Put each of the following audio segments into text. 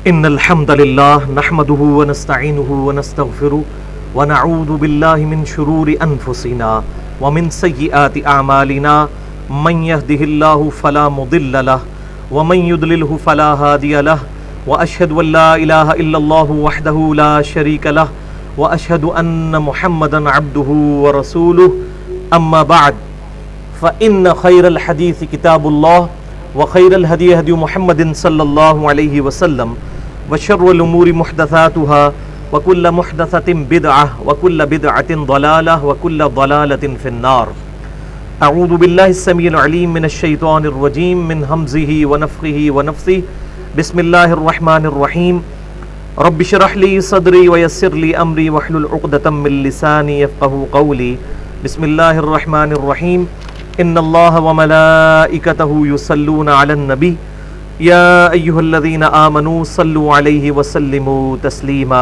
ان الحمد للہ نحمده ونستعینه ونستغفره ونعوذ باللہ من شرور انفسنا ومن سیئات اعمالنا من يهده الله فلا مضل له ومن يضلله فلا هادي له واشهد ان لا اله الا الله وحده لا شريك له واشهد ان محمدا عبده ورسوله اما بعد فان خير الحديث كتاب الله وخير الهدي هدي محمد صلى الله عليه وسلم وشر الأمور محدثاتها وكل محدثة بدعة وكل بدعة ضلالة وكل ضلالة في النار. أعوذ بالله السميع العليم من الشيطان الرجيم من همزه ونفخه ونفثه. بسم الله الرحمن الرحيم. رب اشرح لي صدري ويسر لي أمري واحلل عقدة من لساني يفقهوا قولي. بسم الله الرحمن الرحيم. ان اللہ وملائکتہ یصلون علی النبی یا ایھا الذین آمنوا صلوا علیہ وسلموا تسلیما.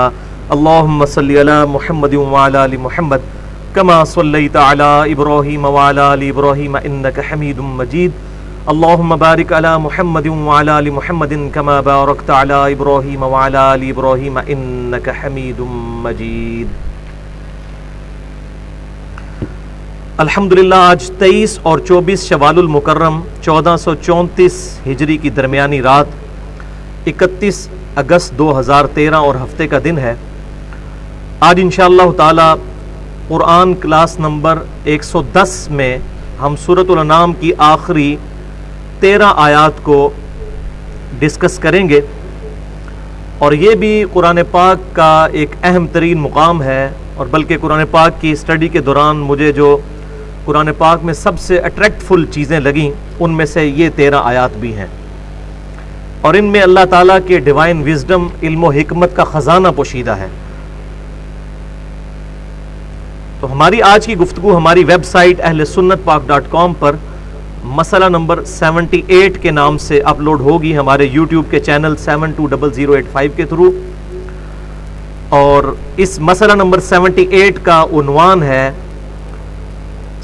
اللہم صل علی محمد وعلی آل محمد کما صلیت علی ابراہیم وعلی آل ابراہیم انک حمید مجید. اللہم بارک علی محمد وعلی آل محمد کما بارکت علی ابراہیم وعلی آل ابراہیم انک حمید مجید. الحمدللہ آج 23 اور 24 شوال المکرم 1434 ہجری کی درمیانی رات 31 اگست 2013 اور ہفتے کا دن ہے. آج انشاءاللہ تعالی قرآن کلاس نمبر 110 میں ہم سورۃ الانعام کی آخری 13 آیات کو ڈسکس کریں گے، اور یہ بھی قرآن پاک کا ایک اہم ترین مقام ہے، اور بلکہ قرآن پاک کی اسٹڈی کے دوران مجھے جو قرآن پاک میں سب سے اٹریکٹفل چیزیں لگیں ان میں سے یہ 13 آیات بھی ہیں، اور ان میں اللہ تعالیٰ کے ڈیوائن وزڈم، علم و حکمت کا خزانہ پوشیدہ ہے. تو ہماری آج کی گفتگو ہماری ویب سائٹ اہلسنتپاک.com پر مسئلہ نمبر 78 کے نام سے اپلوڈ ہوگی، ہمارے یوٹیوب کے چینل 720085 کے تھرو. اور اس مسئلہ نمبر 78 کا عنوان ہے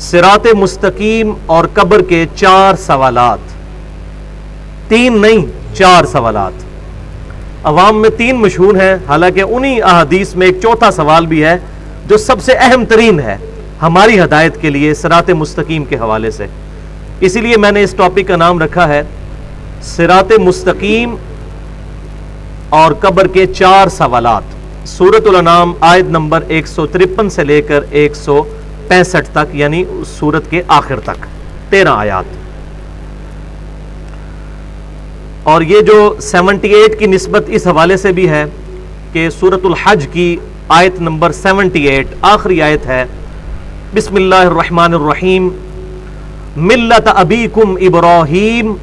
صراط مستقیم اور قبر کے 4 سوالات. 3 نہیں 4 سوالات. عوام میں 3 مشہور ہیں، حالانکہ انہی احادیث میں ایک چوتھا سوال بھی ہے جو سب سے اہم ترین ہے ہماری ہدایت کے لیے صراط مستقیم کے حوالے سے. اسی لیے میں نے اس ٹاپک کا نام رکھا ہے صراط مستقیم اور قبر کے 4 سوالات. سورۃ الانعام آیت نمبر 153 سے لے کر 165 تک، یعنی سورت کے آخر تک 13 آیات. اور یہ جو 78 کی نسبت اس حوالے سے بھی ہے کہ سورۃ الحج کی آیت نمبر 78 آخری آیت ہے. بسم اللہ الرحمن الرحیم. ملت ابیکم ابراہیم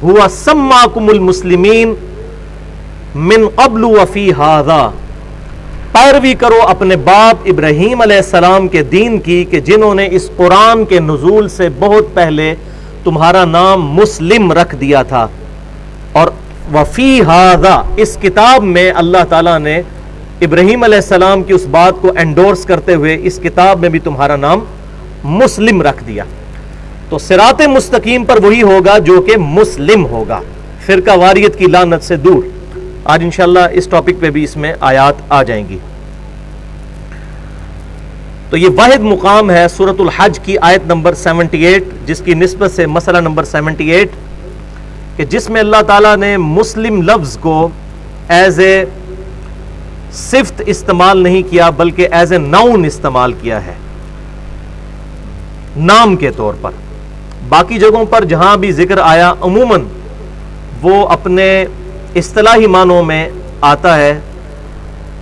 ہوا سماکم المسلمین من قبل وفی ھذا. پیروی کرو اپنے باپ ابراہیم علیہ السلام کے دین کی کہ جنہوں نے اس قرآن کے نزول سے بہت پہلے تمہارا نام مسلم رکھ دیا تھا. اور وفی ھذا، اس کتاب میں اللہ تعالیٰ نے ابراہیم علیہ السلام کی اس بات کو انڈورس کرتے ہوئے اس کتاب میں بھی تمہارا نام مسلم رکھ دیا. تو صراط مستقیم پر وہی ہوگا جو کہ مسلم ہوگا، فرقہ واریت کی لعنت سے دور. آج انشاءاللہ اس ٹاپک پہ بھی اس میں آیات آ جائیں گی. تو یہ واحد مقام ہے سورۃ الحج کی آیت نمبر 78 جس کی نسبت سے مسئلہ نمبر 78 کہ جس میں اللہ تعالیٰ نے مسلم لفظ کو ایز اے صفت استعمال نہیں کیا بلکہ ایز اے ناؤن استعمال کیا ہے، نام کے طور پر. باقی جگہوں پر جہاں بھی ذکر آیا عموماً وہ اپنے اصطلاحی معنوں میں آتا ہے،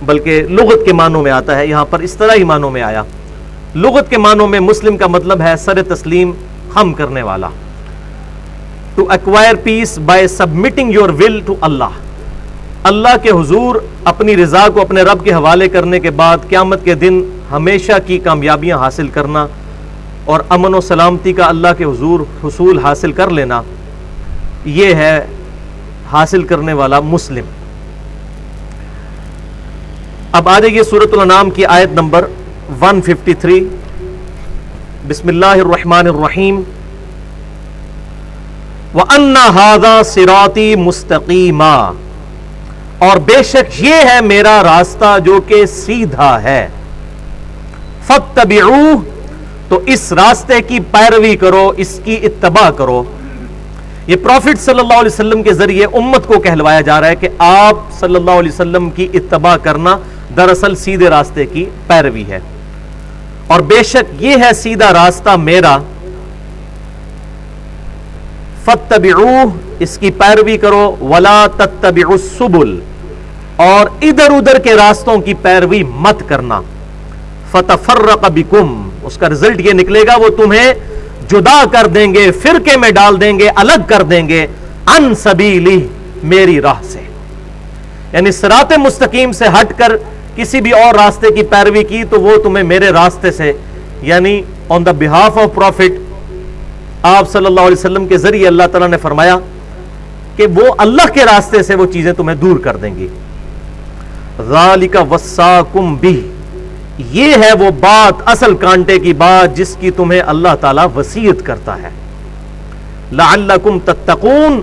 بلکہ لغت کے معنوں میں آتا ہے. یہاں پر اصطلاحی معنوں میں آیا. لغت کے معنوں میں مسلم کا مطلب ہے سر تسلیم، خم کرنے والا. To acquire peace by submitting your will to Allah. Allah کے حضور اپنی رضا کو اپنے رب کے حوالے کرنے کے بعد قیامت کے دن ہمیشہ کی کامیابیاں حاصل کرنا اور امن و سلامتی کا اللہ کے حضور حصول حاصل کر لینا، یہ ہے حاصل کرنے والا مسلم. اب آ جائیے سورۃ الانعام کی آیت نمبر 153. بسم اللہ الرحمن الرحیم. وَأَنَّ هَذَا صِرَاطِي مُسْتَقِيمًا اور بے شک یہ ہے میرا راستہ جو کہ سیدھا ہے، فاتبعوہ، تو اس راستے کی پیروی کرو، اس کی اتباع کرو۔ یہ پروفٹ صلی اللہ علیہ وسلم کے ذریعے امت کو کہلوایا جا رہا ہے کہ آپ صلی اللہ علیہ وسلم کی اتباع کرنا دراصل سیدھے راستے کی پیروی ہے، اور بے شک یہ ہے سیدھا راستہ میرا، فاتبعوہ، اس کی پیروی کرو، ولا تتبعوا السبل، اور ادھر ادھر کے راستوں کی پیروی مت کرنا، فتفرق بکم، اس کا رزلٹ یہ نکلے گا وہ تمہیں جدا کر دیں گے، فرقے میں ڈال دیں گے، الگ کر دیں گے، عن سبیلی، میری راہ سے، یعنی صراط مستقیم سے ہٹ کر کسی بھی اور راستے کی پیروی کی تو وہ تمہیں میرے راستے سے، یعنی آن دا بہاف آف پروفٹ آپ صلی اللہ علیہ وسلم کے ذریعے اللہ تعالیٰ نے فرمایا کہ وہ اللہ کے راستے سے وہ چیزیں تمہیں دور کر دیں گی۔ ذالک وصاکم بہ، یہ ہے وہ بات، اصل کانٹے کی بات جس کی تمہیں اللہ تعالیٰ وصیت کرتا ہے، لعلکم تتقون،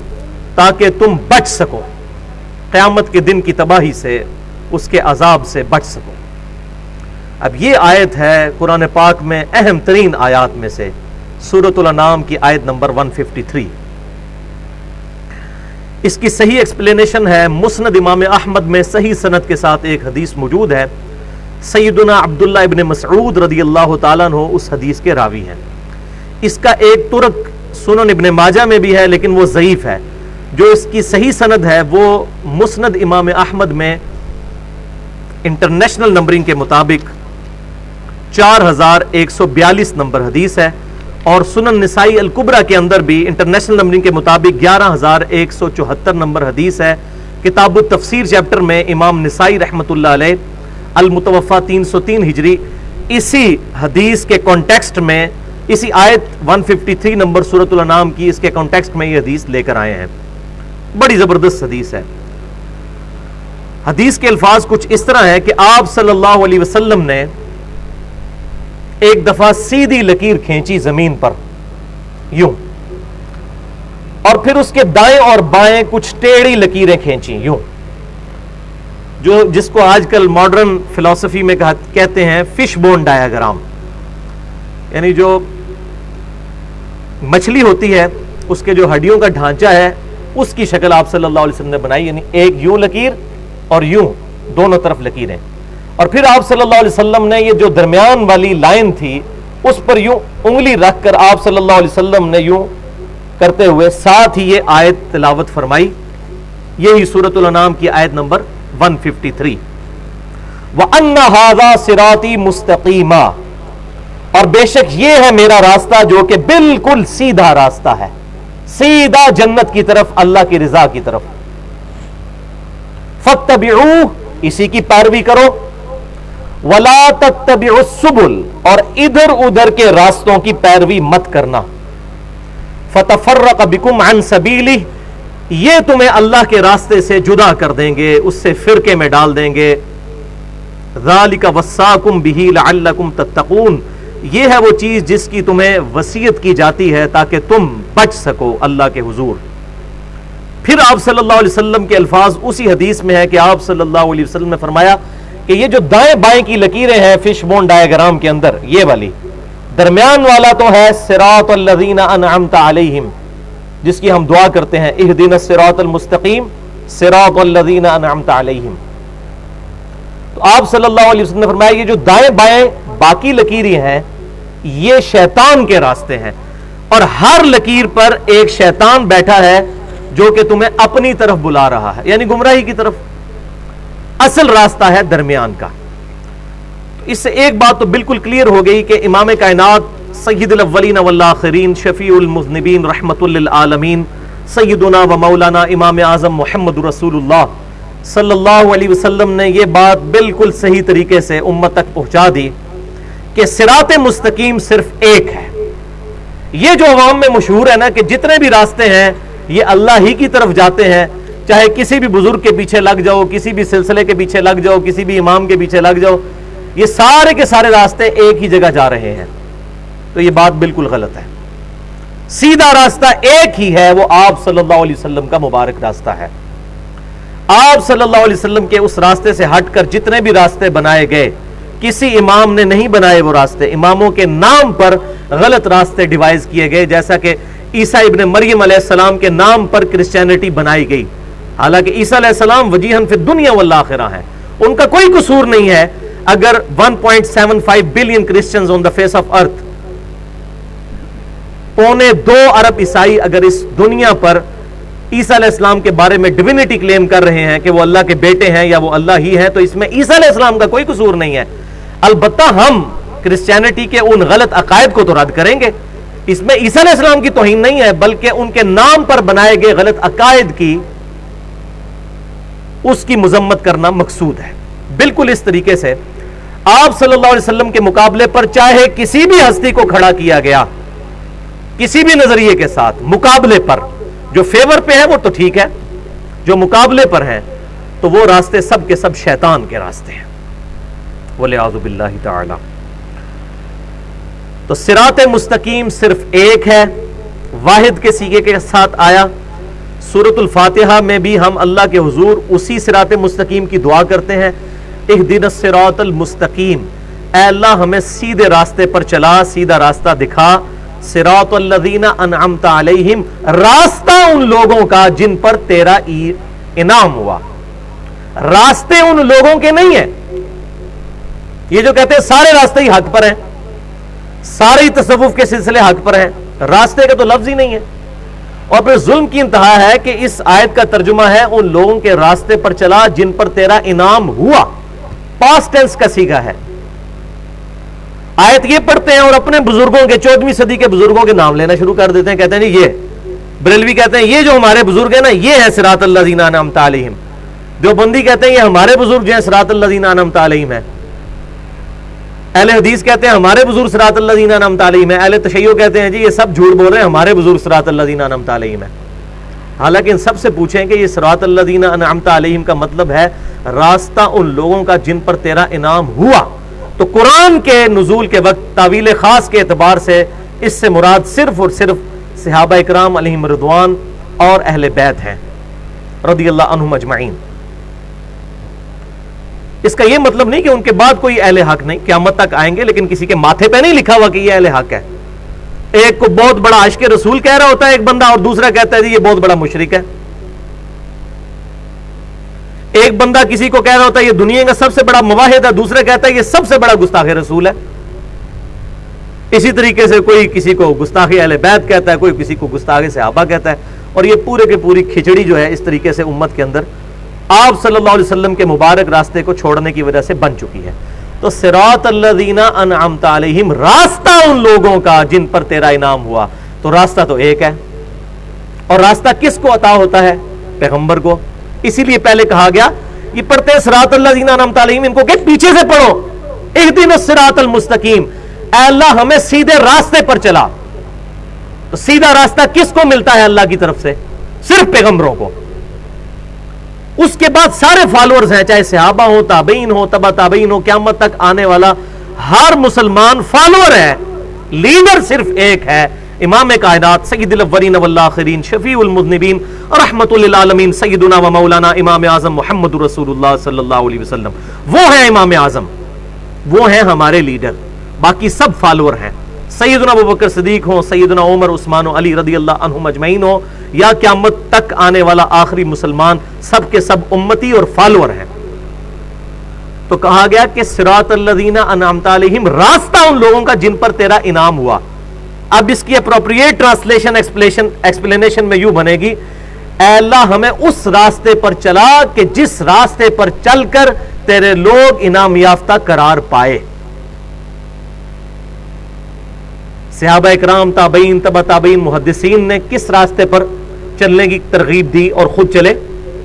تاکہ تم بچ سکو قیامت کے دن کی تباہی سے، اس کے عذاب سے بچ سکو۔ اب یہ آیت ہے قرآن پاک میں اہم ترین آیات میں سے، سورۃ الانعام کی آیت نمبر 153۔ اس کی صحیح ایکسپلینیشن ہے، مسند امام احمد میں صحیح سند کے ساتھ ایک حدیث موجود ہے، سیدنا عبداللہ ابن مسعود رضی اللہ تعالیٰ عنہ اس حدیث کے راوی ہیں۔ اس کا ایک ترک سنن ابن ماجہ میں بھی ہے لیکن وہ ضعیف ہے، جو اس کی صحیح سند ہے وہ مسند امام احمد میں انٹرنیشنل نمبرنگ کے مطابق 4142 نمبر حدیث ہے، اور سنن نسائی الکبریٰ کے اندر بھی انٹرنیشنل نمبرنگ کے مطابق 11174 نمبر حدیث ہے۔ کتاب التفسیر چیپٹر میں امام نسائی رحمۃ اللہ علیہ المتوفہ 303 ہجری اسی حدیث کے کانٹیکسٹ میں، اسی آیت 153 نمبر سورۃ الانعام کی اس کے کانٹیکسٹ میں یہ حدیث لے کر آئے ہیں۔ بڑی زبردست حدیث ہے۔ حدیث کے الفاظ کچھ اس طرح ہے کہ آپ صلی اللہ علیہ وسلم نے ایک دفعہ سیدھی لکیر کھینچی زمین پر یوں، اور پھر اس کے دائیں اور بائیں کچھ ٹیڑھی لکیریں کھینچی یوں، جس کو آج کل ماڈرن فلسفی میں کہتے ہیں فش بون ڈایاگرام، یعنی جو مچھلی ہوتی ہے اس کے جو ہڈیوں کا ڈھانچہ ہے اس کی شکل آپ صلی اللہ علیہ وسلم نے بنائی، یعنی ایک یوں لکیر اور یوں دونوں طرف لکیریں، اور پھر آپ صلی اللہ علیہ وسلم نے یہ جو درمیان والی لائن تھی اس پر یوں انگلی رکھ کر آپ صلی اللہ علیہ وسلم نے یوں کرتے ہوئے ساتھ ہی یہ آیت تلاوت فرمائی، یہی سورۃ الانعام کی آیت نمبر 153، وَأَنَّ هَذَا صِرَاطِي مُسْتَقِيمًا، اور بے شک یہ ہے میرا راستہ جو کہ بالکل سیدھا راستہ ہے، سیدھا جنت کی طرف، اللہ کی رضا کی طرف، فَاتَّبِعُوهُ، اسی کی پیروی کرو، وَلَا تَتَّبِعُوا السُّبُلَ، اور ادھر ادھر کے راستوں کی پیروی مت کرنا، فَتَفَرَّقَ بِكُمْ عَنْ سَبِيلِهِ، یہ تمہیں اللہ کے راستے سے جدا کر دیں گے، اس سے فرقے میں ڈال دیں گے، ذَلِكَ وَصَّاكُمْ بِهِ لَعَلَّكُمْ تَتَّقُونَ، یہ ہے وہ چیز جس کی تمہیں وصیت کی جاتی ہے تاکہ تم بچ سکو اللہ کے حضور۔ پھر آپ صلی اللہ علیہ وسلم کے الفاظ اسی حدیث میں ہے کہ آپ صلی اللہ علیہ وسلم نے فرمایا کہ یہ جو دائیں بائیں کی لکیریں ہیں فش بون ڈایاگرام کے اندر، یہ والی درمیان والا تو ہے صراط الذین انعمت علیہم، جس کی ہم دعا کرتے ہیں اہدنا الصراط المستقیم صراط الذین انعمت علیہم، تو آپ صلی اللہ علیہ وسلم نے فرمایا یہ جو دائیں بائیں باقی لکیریں ہیں یہ شیطان کے راستے ہیں، اور ہر لکیر پر ایک شیطان بیٹھا ہے جو کہ تمہیں اپنی طرف بلا رہا ہے، یعنی گمراہی کی طرف۔ اصل راستہ ہے درمیان کا۔ اس سے ایک بات تو بالکل کلیئر ہو گئی کہ امام کائنات سید الاولین والآخرین شفیع المذنبین رحمت للعالمین سیدنا و مولانا امام اعظم محمد رسول اللہ صلی اللہ علیہ وسلم نے یہ بات بالکل صحیح طریقے سے امت تک پہنچا دی کہ صراط مستقیم صرف ایک ہے۔ یہ جو عوام میں مشہور ہے نا کہ جتنے بھی راستے ہیں یہ اللہ ہی کی طرف جاتے ہیں، چاہے کسی بھی بزرگ کے پیچھے لگ جاؤ، کسی بھی سلسلے کے پیچھے لگ جاؤ، کسی بھی امام کے پیچھے لگ جاؤ، یہ سارے کے سارے راستے ایک ہی جگہ جا رہے ہیں، تو یہ بات بالکل غلط ہے۔ سیدھا راستہ ایک ہی ہے، وہ آپ صلی اللہ علیہ وسلم کا مبارک راستہ ہے۔ آپ صلی اللہ علیہ وسلم کے اس راستے سے ہٹ کر جتنے بھی راستے بنائے گئے کسی امام نے نہیں بنائے وہ راستے، اماموں کے نام پر غلط راستے ڈیوائز کیے گئے، جیسا کہ عیسیٰ ابن مریم علیہ السلام کے نام پر کرسچینٹی بنائی گئی، حالانکہ عیسیٰ علیہ السلام وجیہن فی الدنیا والآخرہ ہیں، ان کا کوئی قصور نہیں ہے اگر 1.75 billion Christians on the face of earth, 1.25 ارب عیسائی اگر اس دنیا پر عیسیٰ علیہ السلام کے بارے میں ڈیوینٹی کلیم کر رہے ہیں کہ وہ اللہ کے بیٹے ہیں یا وہ اللہ ہی ہے، تو اس میں عیسیٰ علیہ السلام کا کوئی قصور نہیں ہے۔ البتہ ہم کرسچینٹی کے ان غلط عقائد کو تو رد کریں گے، اس میں عیسیٰ علیہ السلام کی توہین نہیں ہے، بلکہ ان کے نام پر بنائے گئے غلط عقائد کی اس کی مذمت کرنا مقصود ہے۔ بالکل اس طریقے سے آپ صلی اللہ علیہ وسلم کے مقابلے پر چاہے کسی بھی ہستی کو کھڑا کیا گیا کسی بھی نظریے کے ساتھ مقابلے پر، جو فیور پہ ہے وہ تو ٹھیک ہے، جو مقابلے پر ہیں تو وہ راستے سب کے سب شیطان کے راستے ہیں، وَلِعَاذُ بِاللَّهِ تَعَالَى۔ تو صراط مستقیم صرف ایک ہے، واحد کے صیغے کے ساتھ آیا۔ سورۃ الفاتحہ میں بھی ہم اللہ کے حضور اسی صراط مستقیم کی دعا کرتے ہیں، اہدنا الصراط المستقیم، اے اللہ ہمیں سیدھے راستے پر چلا، سیدھا راستہ دکھا، صراط الذین انعمت علیہم، راستہ ان لوگوں کا جن پر تیرا انعام ہوا۔ راستے ان لوگوں کے نہیں ہیں، یہ جو کہتے ہیں سارے راستے ہی حق پر ہیں، سارے تصوف کے سلسلے حق پر ہیں، راستے کا تو لفظ ہی نہیں ہے۔ اور پھر ظلم کی انتہا ہے کہ اس آیت کا ترجمہ ہے ان لوگوں کے راستے پر چلا جن پر تیرا انعام ہوا، پاسٹ ٹینس کا صیغہ ہے۔ آیت یہ پڑھتے ہیں اور اپنے بزرگوں کے 14ویں صدی کے بزرگوں کے نام لینا شروع کر دیتے ہیں، کہتے ہیں جی یہ بریلوی کہتے ہیں یہ جو ہمارے بزرگ ہیں نا یہ ہے صراط الذین انعمت علیہم، دیوبندی کہتے ہیں یہ ہمارے بزرگ جو ہیں صراط الذین انعمت علیہم ہے، اہل حدیث کہتے ہیں ہمارے بزرگ صراط الذین انعمت علیہم ہے، اہل تشیع کہتے ہیں جی یہ سب جھوٹ بول رہے ہیں ہمارے بزرگ صراط الذین انعمت علیہم ہے۔ حالانکہ ان سب سے پوچھیں کہ یہ صراط الذین انعمت علیہم کا مطلب ہے راستہ ان لوگوں کا جن پر تیرا انعام ہوا، تو قرآن کے نزول کے وقت تعویل خاص کے اعتبار سے اس سے مراد صرف اور صرف صحابہ اکرام علیہم رضوان اور اہل بیت ہیں رضی اللہ عنہم اجمعین۔ اس کا یہ مطلب نہیں کہ ان کے بعد کوئی اہل حق نہیں، قیامت تک آئیں گے لیکن کسی کے ماتھے پہ نہیں لکھا ہوا کہ یہ اہل حق ہے۔ ایک کو بہت بڑا عاشق رسول کہہ رہا ہوتا ہے ایک بندہ، اور دوسرا کہتا ہے یہ بہت بڑا مشرک ہے۔ ایک بندہ کسی کو کہہ رہا ہوتا ہے یہ دنیا کا سب سے بڑا موحد ہے، دوسرا کہتا ہے یہ سب سے بڑا گستاخ رسول ہے۔ اسی طریقے سے کوئی کسی کو گستاخ اہل بیت کہتا ہے، کوئی کسی کو گستاخ صحابہ کہتا ہے، اور یہ پورے کے پوری کھچڑی جو ہے اس طریقے سے امت کے اندر آپ صلی اللہ علیہ وسلم کے مبارک راستے کو چھوڑنے کی وجہ سے بن چکی ہے۔ تو صراط الذین انعمت علیہم، راستہ ان لوگوں کا جن پر تیرا انعام ہوا، تو راستہ تو ایک ہے، اور راستہ کس کو عطا ہوتا ہے؟ پیغمبر کو۔ اسی لیے پہلے کہا گیا یہ پڑھتے ہیں صراط الذین انعمت علیہم، ان کو کہ پیچھے سے پڑھو اہدنا الصراط المستقیم، اے اللہ ہمیں سیدھے راستے پر چلا۔ تو سیدھا راستہ کس کو ملتا ہے اللہ کی طرف سے؟ صرف پیغمبروں کو۔ اس کے بعد سارے فالوورز ہیں، چاہے صحابہ ہو، تابعین ہو، تبع تابعین ہو، قیامت تک آنے والا ہر مسلمان فالوور ہے، لیڈر صرف ایک ہے، امام کائنات سید الاولین والآخرین شفیع المذنبین رحمت للعالمین سیدنا و مولانا امام اعظم محمد رسول اللہ صلی اللہ علیہ وسلم، وہ ہیں امام اعظم، وہ ہیں ہمارے لیڈر، باقی سب فالوور ہیں، سیدنا ابوبکر صدیق ہوں، سیدنا عمر، عثمان و علی رضی اللہ عنہم اجمعین ہوں، یا قیامت تک آنے والا آخری مسلمان، سب کے سب امتی اور فالوور ہیں۔ تو کہا گیا کہ صراط الذین انعمت علیہم، راستہ ان لوگوں کا جن پر تیرا انعام ہوا۔ اب اس کی اپروپریٹ ٹرانسلیشن ایکسپلینیشن میں یوں بنے گی، اے اللہ ہمیں اس راستے پر چلا کہ جس راستے پر چل کر تیرے لوگ انعام یافتہ قرار پائے۔ صحابہ اکرام، تابعین، تبع تابعین، محدثین نے کس راستے پر چلنے کی ترغیب دی اور خود چلے؟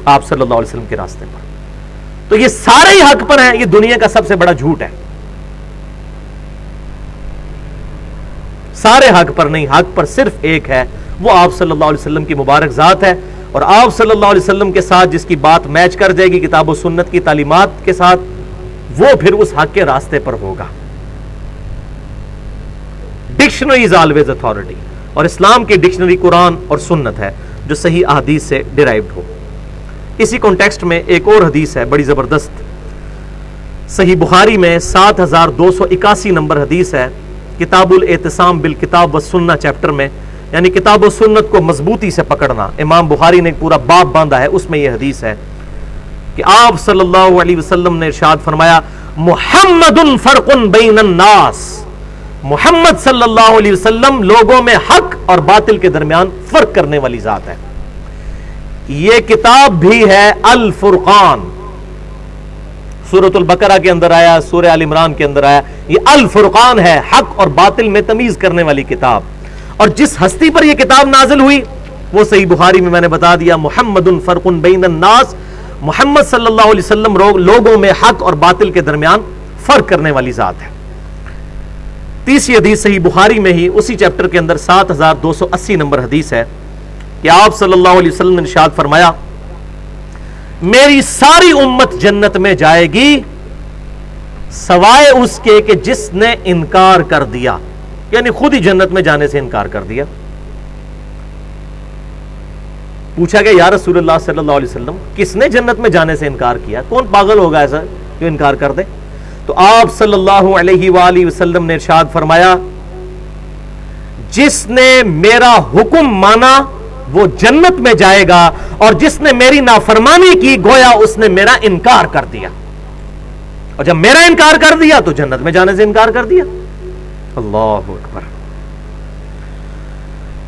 آپ صلی اللہ علیہ وسلم کے راستے پر۔ تو یہ سارے ہی حق پر ہیں، یہ دنیا کا سب سے بڑا جھوٹ ہے۔ سارے حق پر نہیں، حق پر صرف ایک ہے، وہ آپ صلی اللہ علیہ وسلم کی مبارک ذات ہے، اور آپ صلی اللہ علیہ وسلم کے ساتھ جس کی بات میچ کر جائے گی کتاب و سنت کی تعلیمات کے ساتھ، وہ پھر اس حق کے راستے پر ہوگا۔ ڈکشنری از آلویز اتھارٹی، اور اسلام کی ڈکشنری قرآن اور سنت ہے جو صحیح احادیث سے ڈیرائیوڈ ہو۔ اسی کانٹیکسٹ میں ایک اور حدیث ہے بڑی زبردست، صحیح بخاری میں 7281 نمبر حدیث ہے، کتاب الاعتصام بالکتاب والسنہ چیپٹر میں، یعنی کتاب و سنت کو مضبوطی سے پکڑنا، امام بخاری نے ایک پورا باب باندھا ہے، اس میں یہ حدیث ہے کہ آپ صلی اللہ علیہ وسلم نے ارشاد فرمایا محمد فرق بین الناس، محمد صلی اللہ علیہ وسلم لوگوں میں حق اور باطل کے درمیان فرق کرنے والی ذات ہے۔ یہ کتاب بھی ہے الفرقان، سورۃ البقرہ کے اندر آیا، سورہ آل عمران کے اندر آیا، یہ الفرقان ہے، حق اور باطل میں تمیز کرنے والی کتاب۔ اور جس ہستی پر یہ کتاب نازل ہوئی وہ صحیح بخاری میں نے بتا دیا، محمد فرق بین الناس، محمد صلی اللہ علیہ وسلم لوگوں میں حق اور باطل کے درمیان فرق کرنے والی ذات ہے۔ تیسری حدیث صحیح بخاری میں ہی اسی چیپٹر کے اندر 7280 نمبر حدیث ہے کہ آپ صلی اللہ علیہ وسلم نے ارشاد فرمایا میری ساری امت جنت میں جائے گی سوائے اس کے کہ جس نے انکار کر دیا، یعنی خود ہی جنت میں جانے سے انکار کر دیا۔ پوچھا گیا یا رسول اللہ صلی اللہ علیہ وسلم کس نے جنت میں جانے سے انکار کیا، کون پاگل ہوگا ایسا جو انکار کر دے؟ تو آپ صلی اللہ علیہ وآلہ وسلم نے ارشاد فرمایا جس نے میرا حکم مانا وہ جنت میں جائے گا، اور جس نے میری نافرمانی کی گویا اس نے میرا انکار کر دیا، اور جب میرا انکار کر دیا تو جنت میں جانے سے انکار کر دیا۔ اللہ اکبر،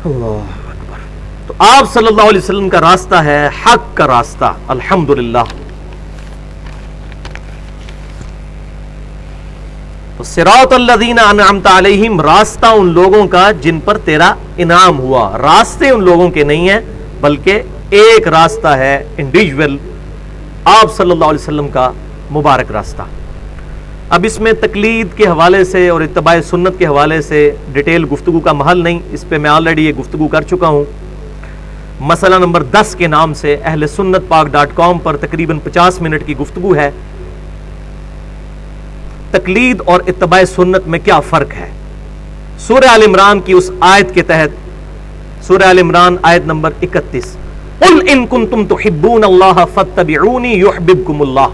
اللہ اکبر۔ تو آپ صلی اللہ علیہ وسلم کا راستہ ہے حق کا راستہ، الحمدللہ۔ تو صراط الذین انعمت علیہم، راستہ ان لوگوں کا جن پر تیرا انعام ہوا۔ راستے ان لوگوں کے نہیں ہیں بلکہ ایک راستہ ہے انڈیویجول، آپ صلی اللہ علیہ وسلم کا مبارک راستہ۔ اب اس میں تقلید کے حوالے سے اور اتباع سنت کے حوالے سے ڈیٹیل گفتگو کا محل نہیں، اس پہ میں آلریڈی یہ گفتگو کر چکا ہوں۔ مسئلہ نمبر 10 کے نام سے اہل سنت پاک.com پر تقریباً 50 منٹ کی گفتگو ہے، تقلید اور اتباع سنت میں کیا فرق ہے۔ سورہ آل عمران کی اس آیت کے تحت، سورہ آل عمران آیت نمبر 31، قُلْ إِن كُنْتُمْ تُحِبُّونَ اللَّهَ فَاتَّبِعُونِي يُحْبِبْكُمُ اللَّهُ۔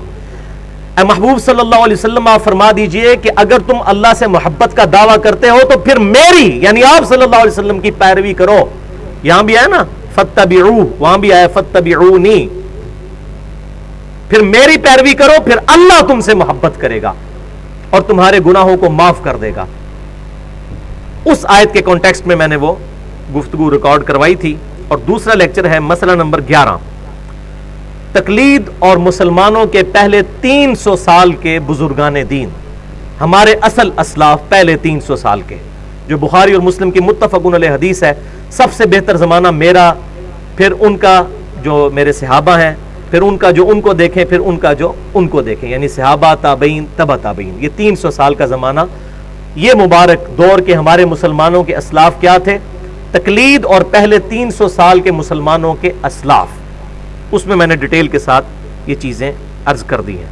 اے محبوب صلی اللہ علیہ وسلم آپ فرما دیجئے کہ اگر تم اللہ سے محبت کا دعویٰ کرتے ہو تو پھر میری یعنی آپ صلی اللہ علیہ وسلم کی پیروی کرو۔ یہاں بھی آیا نا فَاتَّبِعُوهُ، وہاں بھی آیا فَاتَّبِعُونِي، پھر میری پیروی کرو، پھر اللہ تم سے محبت کرے گا اور تمہارے گناہوں کو معاف کر دے گا۔ اس آیت کے کانٹیکسٹ میں میں نے وہ گفتگو ریکارڈ کروائی تھی۔ اور دوسرا لیکچر ہے مسئلہ نمبر 11، تقلید اور مسلمانوں کے پہلے 300 سال کے بزرگان دین، ہمارے اصل اسلاف پہلے 300 سال کے، جو بخاری اور مسلم کی متفقون علیہ حدیث ہے، سب سے بہتر زمانہ میرا، پھر ان کا جو میرے صحابہ ہیں، پھر ان کا جو ان کو دیکھیں، پھر ان کا جو ان کو دیکھیں، یعنی صحابہ تابعین تبع تابعین، یہ 300 سال کا زمانہ۔ یہ مبارک دور کے ہمارے مسلمانوں کے اسلاف کیا تھے، تقلید اور پہلے 300 سال کے مسلمانوں کے اسلاف، اس میں میں نے ڈیٹیل کے ساتھ یہ چیزیں عرض کر دی ہیں۔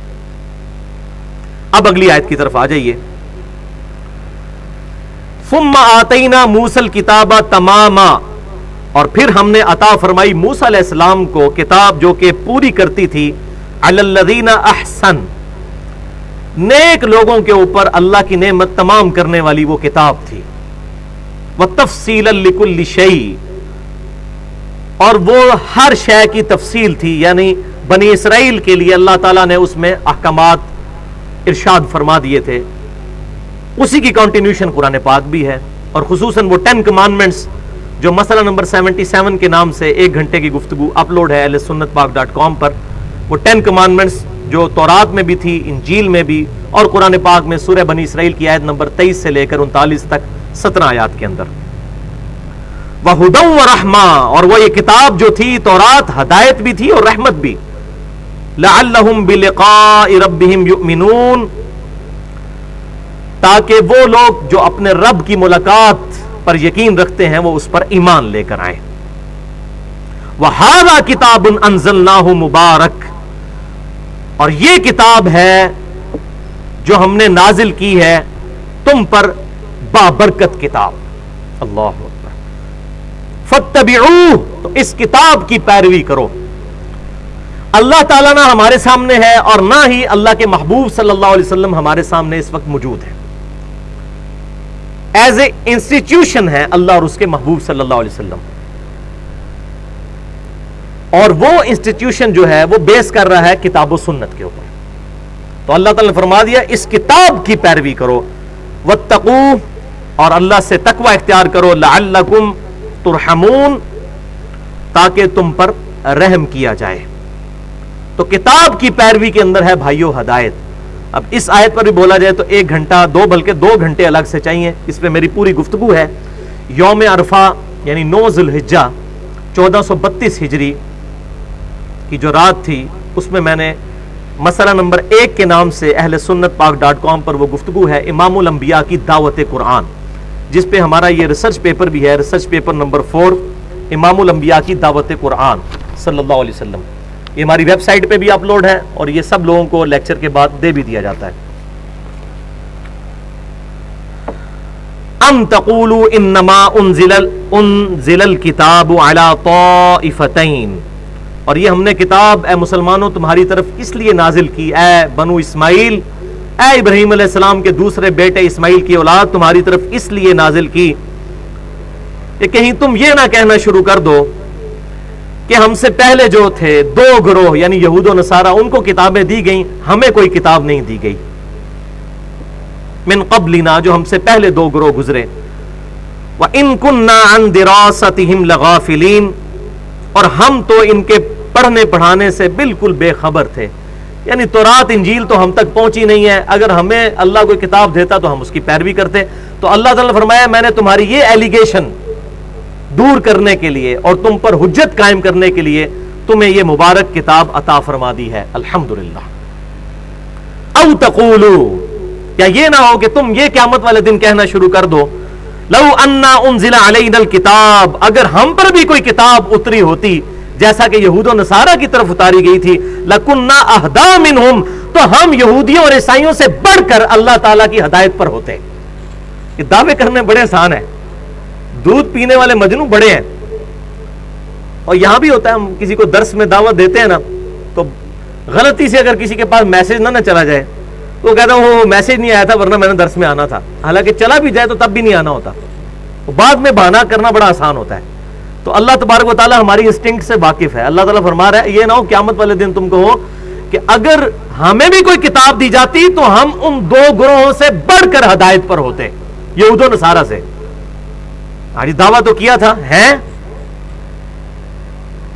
اب اگلی آیت کی طرف آ جائیے، ثم آتینا موسیٰ الکتاب تماما، اور پھر ہم نے عطا فرمائی موسیٰ علیہ السلام کو کتاب جو کہ پوری کرتی تھی، علی الذین احسن، نیک لوگوں کے اوپر اللہ کی نعمت تمام کرنے والی وہ کتاب تھی، وتفصیلا لکل شیء، اور وہ ہر شے کی تفصیل تھی، یعنی بنی اسرائیل کے لیے اللہ تعالیٰ نے اس میں احکامات ارشاد فرما دیے تھے، اسی کی کنٹینیوشن قرآن پاک بھی ہے، اور خصوصاً وہ 10 کمانڈمنٹس جو مسئلہ نمبر 77 کے نام سے 1 گھنٹے کی گفتگو اپلوڈ ہے اہل سنت پاک.com پر، وہ 10 کمانڈمنٹس جو تورات میں بھی تھی، انجیل میں بھی، اور قرآن پاک میں سورہ بنی اسرائیل کی آیت نمبر 23 سے لے کر 39 تک 17 آیات کے اندر، وَهُدًى وَرَحْمَةً، اور وہ یہ کتاب جو تھی تورات ہدایت بھی تھی اور رحمت بھی، لَعَلَّهُمْ بِلِقَاءِ رَبِّهِمْ يُؤْمِنُونَ، تاکہ وہ لوگ جو اپنے رب کی ملاقات پر یقین رکھتے ہیں وہ اس پر ایمان لے کر آئیں۔ وَهَذَا كِتَابٌ أَنزَلْنَاهُ مُبَارَكٌ، اور یہ کتاب ہے جو ہم نے نازل کی ہے تم پر بابرکت کتاب، اللہ اکبر، فَاتَّبِعُوهُ، تو اس کتاب کی پیروی کرو، اللہ تعالیٰ نہ ہمارے سامنے ہے اور نہ ہی اللہ کے محبوب صلی اللہ علیہ وسلم ہمارے سامنے اس وقت موجود ہے. ایز اے انسٹیٹیوشن ہے اللہ اور اس کے محبوب صلی اللہ علیہ وسلم, اور وہ انسٹیٹیوشن جو ہے وہ بیس کر رہا ہے کتاب و سنت کے اوپر. تو اللہ تعالیٰ نے فرما دیا اس کتاب کی پیروی کرو, واتقوا, اور اللہ سے تقوی اختیار کرو, لعلکم ترحمون, تاکہ تم پر رحم کیا جائے. تو کتاب کی پیروی کے اندر ہے بھائیو ہدایت. اب اس آیت پر بھی بولا جائے تو 1 گھنٹہ بلکہ 2 گھنٹے الگ سے چاہیے, اس پہ میری پوری گفتگو ہے. یوم عرفہ یعنی 9 ذی الحجہ 1432 ہجری کی جو رات تھی, اس میں میں نے مسئلہ نمبر 1 کے نام سے اہل سنت پاک.com پر وہ گفتگو ہے امام الانبیاء کی دعوت قرآن, جس پہ ہمارا یہ ریسرچ پیپر بھی ہے, ریسرچ پیپر نمبر 4 امام الانبیاء کی دعوت قرآن صلی اللہ علیہ وسلم. یہ ہماری ویب سائٹ پہ بھی اپلوڈ ہے اور یہ سب لوگوں کو لیکچر کے بعد دے بھی دیا جاتا ہے. ام تقولوا انما انزل الکتاب علی طائفتین, اور یہ ہم نے کتاب اے مسلمانوں تمہاری طرف اس لیے نازل کی, اے بنو اسماعیل, اے ابراہیم علیہ السلام کے دوسرے بیٹے اسماعیل کی اولاد, تمہاری طرف اس لیے نازل کی کہ کہیں تم یہ نہ کہنا شروع کر دو کہ ہم سے پہلے جو تھے 2 گروہ یعنی یہود و نصارہ, ان کو کتابیں دی گئیں, ہمیں کوئی کتاب نہیں دی گئی. من قبلنا, جو ہم سے پہلے 2 گروہ گزرے. وَإِن كُنَّا عَن دِرَاسَتِهِمْ لَغَافِلِينَ, اور ہم تو ان کے پڑھنے پڑھانے سے بالکل بے خبر تھے. یعنی تورات انجیل تو ہم تک پہنچی نہیں ہے, اگر ہمیں اللہ کوئی کتاب دیتا تو ہم اس کی پیروی کرتے. تو اللہ تعالیٰ نے فرمایا میں نے تمہاری یہ ایلیگیشن دور کرنے کے لیے اور تم پر حجت قائم کرنے کے لیے تمہیں یہ مبارک کتاب عطا فرما دی ہے, الحمدللہ. او تقولو, یا یہ نہ ہو کہ تم یہ قیامت والے دن کہنا شروع کر دو, لو انا انزل علینا الکتاب, اگر ہم پر بھی کوئی کتاب اتری ہوتی جیسا کہ یہود و نصارہ کی طرف اتاری گئی تھی, لکنا اہدا منہم, تو ہم یہودیوں اور عیسائیوں سے بڑھ کر اللہ تعالیٰ کی ہدایت پر ہوتے. یہ دعوے کرنے بڑے آسان ہیں, دودھ پینے والے مجنو بڑے ہیں. اور یہاں بھی ہوتا ہے, ہم کسی کو درس میں دعوت دیتے ہیں نا, تو غلطی سے اگر کسی کے پاس میسج نہ چلا جائے تو وہ کہتا ہے وہ میسج نہیں آیا تھا ورنہ میں نے درس میں آنا تھا, حالانکہ چلا بھی جائے تو تب بھی نہیں آنا ہوتا. بعد میں بہانہ کرنا بڑا آسان ہوتا ہے. تو اللہ تبارک و تعالیٰ ہماری انسٹنکٹ سے واقف ہے. اللہ تعالیٰ فرما رہا ہے یہ نہ ہو قیامت والے دن تم کہو کہ اگر ہمیں بھی کوئی کتاب دی جاتی تو ہم ان 2 گروہوں سے بڑھ کر ہدایت پر ہوتے, یہود و نصارہ سے. آج دعویٰ تو کیا تھا, ہیں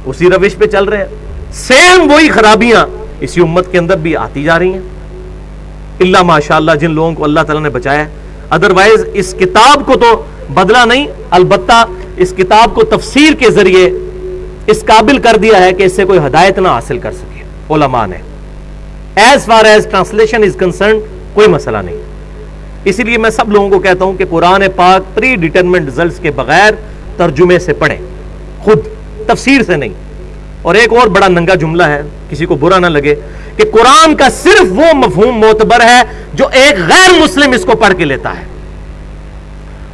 اسی روش پہ چل رہے ہیں. سیم وہی خرابیاں اسی امت کے اندر بھی آتی جا رہی ہیں, اللہ ماشاءاللہ جن لوگوں کو اللہ تعالیٰ نے بچایا. ادروائز اس کتاب کو تو بدلا نہیں, البتہ اس کتاب کو تفسیر کے ذریعے اس قابل کر دیا ہے کہ اس سے کوئی ہدایت نہ حاصل کر سکے علماء نے. As far as translation is concerned کوئی مسئلہ نہیں. اسی لیے میں سب لوگوں کو کہتا ہوں کہ قرآن پاک پری ڈیٹرمنٹ ریزلٹس کے بغیر ترجمے سے پڑھیں, خود تفسیر سے نہیں. اور ایک اور بڑا ننگا جملہ ہے, کسی کو برا نہ لگے, کہ قرآن کا صرف وہ مفہوم معتبر ہے جو ایک غیر مسلم اس کو پڑھ کے لیتا ہے.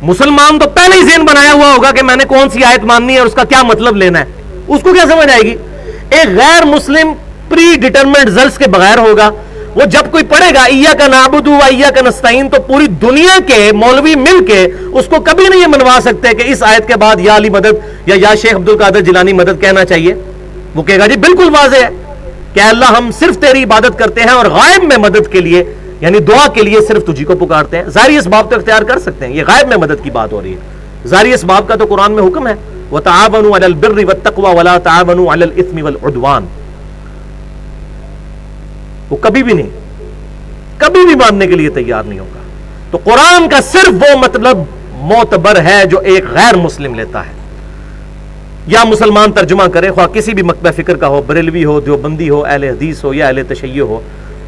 مسلمان تو پہلے ہی ذہن بنایا ہوا ہوگا کہ میں نے کون سی آیت ماننی ہے اور اس کا کیا مطلب لینا ہے, اس کو کیا سمجھ آئے گی. ایک غیر مسلم پری ڈیٹرمنٹ ریزلٹس کے بغیر ہوگا, وہ جب کوئی پڑھے گا ایاک نعبد و ایاک نستعین, تو پوری دنیا کے مولوی مل کے اس کو کبھی نہیں یہ منوا سکتے کہ اس آیت کے بعد یا علی مدد یا شیخ عبد القادر جیلانی مدد کہنا چاہیے. وہ کہے گا جی بالکل واضح ہے کہ اللہ ہم صرف تیری عبادت کرتے ہیں اور غائب میں مدد کے لیے یعنی دعا کے لیے صرف تجھی کو پکارتے ہیں. ظاہری اسباب تو اختیار کر سکتے ہیں, یہ غائب میں مدد کی بات ہو رہی ہے. ظاہری اسباب کا تو قرآن میں حکم ہے, وَتَعَاوَنُوا عَلَى الْبِرِّ وَالتَّقْوَى وَلَا تَعَاوَنُوا عَلَى الْإِثْمِ وَالْعُدْوَانِ. وہ کبھی بھی ماننے کے لیے تیار نہیں ہوگا. تو قرآن کا صرف وہ مطلب معتبر ہے جو ایک غیر مسلم لیتا ہے. یا مسلمان ترجمہ کرے, خواہ کسی بھی مکتبہ فکر کا ہو, بریلوی ہو, دیوبندی ہو, اہل حدیث ہو یا اہل تشیع ہو,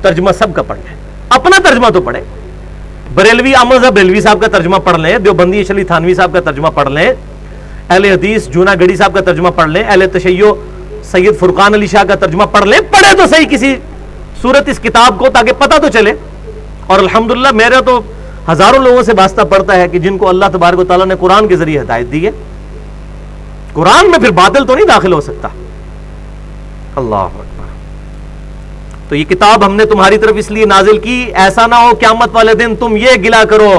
ترجمہ سب کا پڑھ لیں. اپنا ترجمہ تو پڑھے, بریلوی احمد صاحب بریلوی صاحب کا ترجمہ پڑھ لیں, دیوبندی اشلی تھانوی صاحب کا ترجمہ پڑھ لیں, اہل حدیث جونا گڑی صاحب کا ترجمہ پڑھ لیں, اہل تشیع سید فرقان علی شاہ کا ترجمہ پڑھ لیں. پڑھے تو صحیح کسی صورت اس کتاب کو, تاکہ پتہ تو چلے. اور الحمدللہ میرا تو ہزاروں لوگوں سے واسطہ پڑتا ہے کہ جن کو اللہ تبارک و تعالیٰ نے قرآن کے ذریعے ہدایت دی ہے. قرآن میں پھر باطل تو نہیں داخل ہو سکتا. اللہ اکبر. تو یہ کتاب ہم نے تمہاری طرف اس لیے نازل کی ایسا نہ ہو قیامت والے دن تم یہ گلا کرو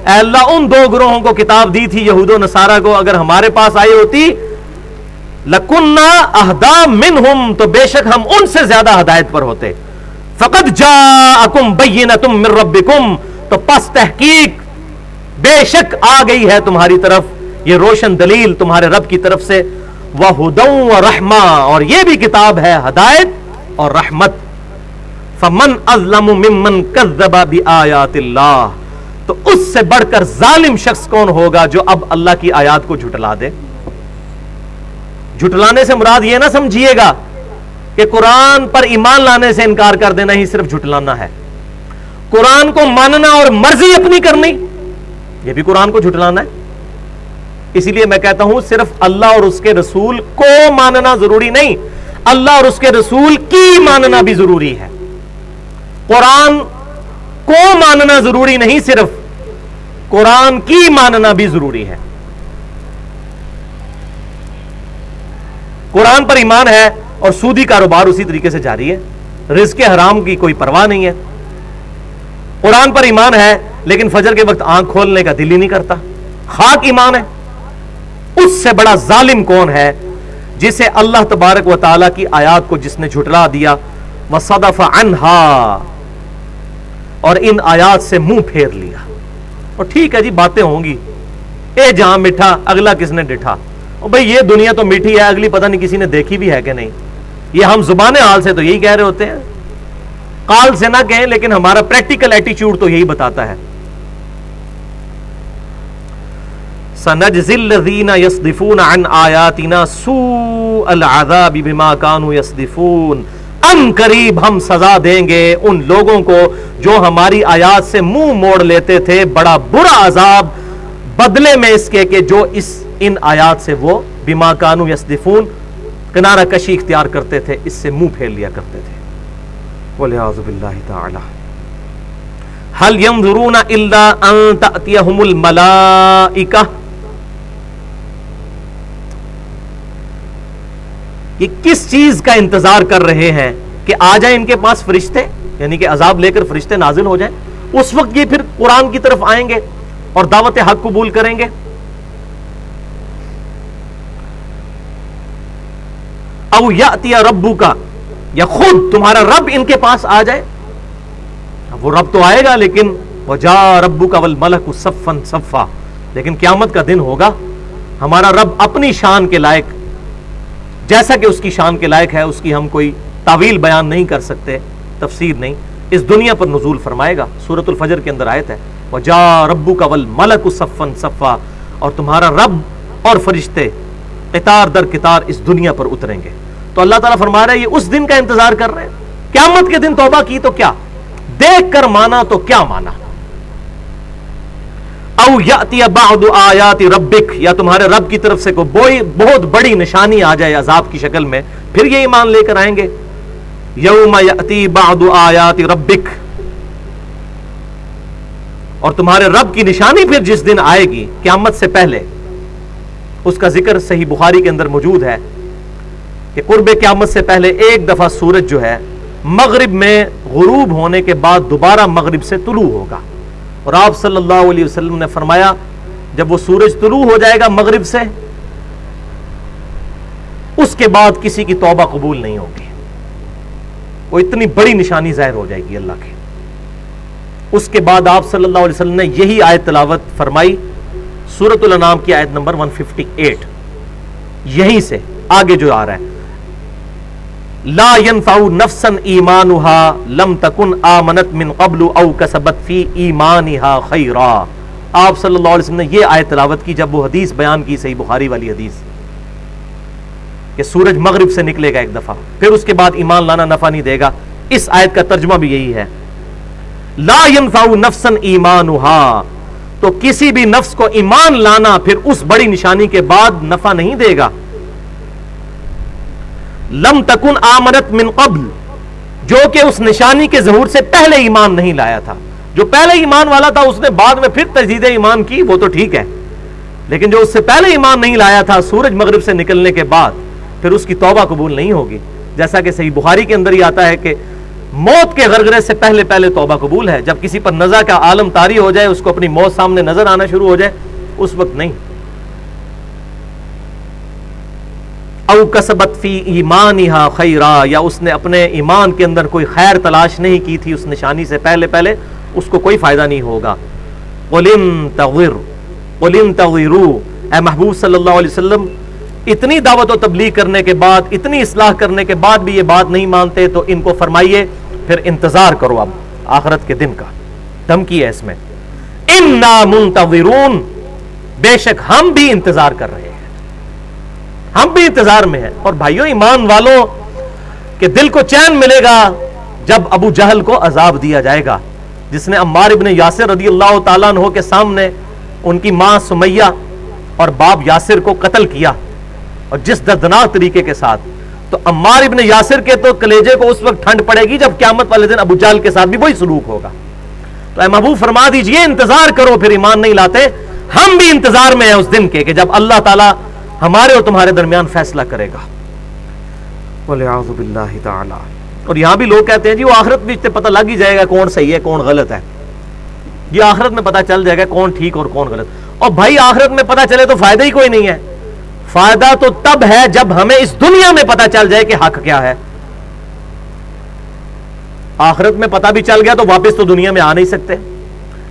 اے اللہ ان دو گروہوں کو کتاب دی تھی یہود و نصارہ کو, اگر ہمارے پاس آئی ہوتی لَكُنَّا أَهْدَىٰ مِنْهُمْ تو بے شک ہم ان سے زیادہ ہدایت پر ہوتے. فَقَدْ جَاءَكُمْ بَيِّنَةٌ مِّن رَبِّكُمْ تو پس تحقیق بے شک آ گئی ہے تمہاری طرف یہ روشن دلیل تمہارے رب کی طرف سے. وَهُدًى وَرَحْمَةً اور یہ بھی کتاب ہے ہدایت اور رحمت. فَمَنْ أَظْلَمُ مِمَّنْ كَذَّبَ بِآيَاتِ اللَّهِ تو اس سے بڑھ کر ظالم شخص کون ہوگا جو اب اللہ کی آیات کو جھٹلا دے. جھٹلانے سے مراد یہ نہ سمجھیے گا کہ قرآن پر ایمان لانے سے انکار کر دینا ہی صرف جھٹلانا ہے. قرآن کو ماننا اور مرضی اپنی کرنی یہ بھی قرآن کو جھٹلانا ہے. اسی لیے میں کہتا ہوں صرف اللہ اور اس کے رسول کو ماننا ضروری نہیں, اللہ اور اس کے رسول کی ماننا بھی ضروری ہے. قرآن کو ماننا ضروری نہیں, صرف قرآن کی ماننا بھی ضروری ہے. قرآن پر ایمان ہے اور سودی کاروبار اسی طریقے سے جاری ہے, رزق حرام کی کوئی پرواہ نہیں ہے. قرآن پر ایمان ہے لیکن فجر کے وقت آنکھ کھولنے کا دل ہی نہیں کرتا, خاک ایمان ہے. اس سے بڑا ظالم کون ہے جسے اللہ تبارک و تعالیٰ کی آیات کو جس نے جھٹلا دیا. وَصَدَفَ عَنْهَا اور ان آیات سے منہ پھیر لیا. اور ٹھیک ہے جی باتیں ہوں گی, اے جہاں مٹھا اگلا کس نے ڈٹھا. اور بھئی یہ دنیا تو میٹھی ہے اگلی پتہ نہیں کسی نے دیکھی بھی ہے کہ نہیں. یہ ہم زبان حال سے تو یہی کہہ رہے ہوتے ہیں, قال سے نہ کہیں لیکن ہمارا پریکٹیکل ایٹیچیوڈ تو یہی بتاتا ہے. سَنَجْزِي الَّذِينَ يَصْدِفُونَ عَنْ آيَاتِنَا سُوءَ الْعَذَابِ بِمَا كَانُوا يَصْدِفُونَ ان قریب ہم سزا دیں گے ان لوگوں کو جو ہماری آیات سے منہ موڑ لیتے تھے بڑا برا عذاب بدلے میں اس کے کہ جو ان آیات سے وہ بما کانوا یصدفون کنارہ کشی اختیار کرتے تھے, اس سے منہ پھیر لیا کرتے تھے. وَلِعَاذُ بِاللَّهِ تَعَالَى هَلْ يَنظُرُونَ إِلَّا أَن تَأْتِيَهُمُ الْمَلَائِكَةُ یہ کس چیز کا انتظار کر رہے ہیں کہ آ جائیں ان کے پاس فرشتے, یعنی کہ عذاب لے کر فرشتے نازل ہو جائیں. اس وقت یہ پھر قرآن کی طرف آئیں گے اور دعوت حق قبول کریں گے. او یاتی ربک یا خود تمہارا رب ان کے پاس آ جائے. وہ رب تو آئے گا لیکن وجاء ربک والملک صفا صفا, لیکن قیامت کا دن ہوگا ہمارا رب اپنی شان کے لائق جیسا کہ اس کی شان کے لائق ہے اس کی ہم کوئی تعویل بیان نہیں کر سکتے, تفسیر نہیں, اس دنیا پر نزول فرمائے گا. سورۃ الفجر کے اندر آیت ہے وجاء ربک والملک صفا صفا, اور تمہارا رب اور فرشتے قطار در قطار اس دنیا پر اتریں گے. تو اللہ تعالیٰ فرما رہا ہے یہ اس دن کا انتظار کر رہے ہیں. قیامت کے دن توبہ کی تو کیا, دیکھ کر مانا تو کیا مانا. او یاتی بعض آیات ربک یا تمہارے رب کی طرف سے کوئی بہت بڑی نشانی آ جائے عذاب کی شکل میں, پھر یہ ایمان لے کر آئیں گے. یوم یاتی بعض آیات ربک اور تمہارے رب کی نشانی پھر جس دن آئے گی قیامت سے پہلے, اس کا ذکر صحیح بخاری کے اندر موجود ہے کہ قرب قیامت سے پہلے ایک دفعہ سورج جو ہے مغرب میں غروب ہونے کے بعد دوبارہ مغرب سے طلوع ہوگا. اور آپ صلی اللہ علیہ وسلم نے فرمایا جب وہ سورج طلوع ہو جائے گا مغرب سے اس کے بعد کسی کی توبہ قبول نہیں ہوگی. وہ اتنی بڑی نشانی ظاہر ہو جائے گی اللہ کی. اس کے بعد آپ صلی اللہ علیہ وسلم نے یہی آیت تلاوت فرمائی سورۃ الانعام کی آیت نمبر 158, یہیں سے آگے جو آ رہا ہے لا ينفع نفسا ایمانها لم تکن آمنت من قبل او کسبت فی ایمانها خیرا. آپ صلی اللہ علیہ وسلم نے یہ آیت تلاوت کی جب وہ حدیث بیان کی صحیح بخاری والی حدیث کہ سورج مغرب سے نکلے گا ایک دفعہ پھر اس کے بعد ایمان لانا نفع نہیں دے گا. اس آیت کا ترجمہ بھی یہی ہے لا ينفع نفسا ایمانها, تو کسی بھی نفس کو ایمان لانا پھر اس بڑی نشانی کے بعد نفع نہیں دے گا. لم تکن آمنت من قبل, جو کہ اس نشانی کے ظہور سے پہلے ایمان نہیں لایا تھا. جو پہلے ایمان والا تھا اس نے بعد میں پھر تجدید ایمان کی, وہ تو ٹھیک ہے, لیکن جو اس سے پہلے ایمان نہیں لایا تھا سورج مغرب سے نکلنے کے بعد پھر اس کی توبہ قبول نہیں ہوگی. جیسا کہ صحیح بخاری کے اندر ہی آتا ہے کہ موت کے غرغرے سے پہلے پہلے توبہ قبول ہے. جب کسی پر نزع کا عالم طاری ہو جائے, اس کو اپنی موت سامنے نظر آنا شروع ہو جائے, اس وقت نہیں. او کسبت فی ایمانہا خیرا, یا اس نے اپنے ایمان کے اندر کوئی خیر تلاش نہیں کی تھی اس نشانی سے پہلے پہلے, اس کو کوئی فائدہ نہیں ہوگا. قل انتظروا, اے محبوب صلی اللہ علیہ وسلم, اتنی دعوت و تبلیغ کرنے کے بعد, اتنی اصلاح کرنے کے بعد بھی یہ بات نہیں مانتے, تو ان کو فرمائیے پھر انتظار کرو اب آخرت کے دن کا. دھمکی ہے اس میں. انا منتظرون, بے شک ہم بھی انتظار کر رہے ہیں, ہم بھی انتظار میں ہیں. اور بھائیوں, ایمان والوں کے دل کو چین ملے گا جب ابو جہل کو عذاب دیا جائے گا, جس نے عمار ابن یاسر رضی اللہ تعالیٰ عنہ کے سامنے ان کی ماں سمیہ اور باپ یاسر کو قتل کیا, اور جس دردناک طریقے کے ساتھ. تو عمار ابن یاسر کے تو کلیجے کو اس وقت ٹھنڈ پڑے گی جب قیامت والے دن ابو جہل کے ساتھ بھی وہی سلوک ہوگا. تو اے محبوب فرما دیجئے انتظار کرو, پھر ایمان نہیں لاتے. ہم بھی انتظار میں ہیں اس دن کے کہ جب اللہ تعالیٰ ہمارے اور تمہارے درمیان فیصلہ کرے گا. وَلِعَوْذُ بِاللَّهِ تَعَالَى. اور یہاں بھی لوگ کہتے ہیں جی وہ آخرت بھی پتہ لگ ہی جائے گا کون صحیح ہے کون غلط ہے, یہ آخرت میں پتہ چل جائے گا کون ٹھیک اور کون غلط. اور بھائی آخرت میں پتہ چلے تو فائدہ ہی کوئی نہیں ہے. فائدہ تو تب ہے جب ہمیں اس دنیا میں پتہ چل جائے کہ حق کیا ہے. آخرت میں پتہ بھی چل گیا تو واپس تو دنیا میں آ نہیں سکتے.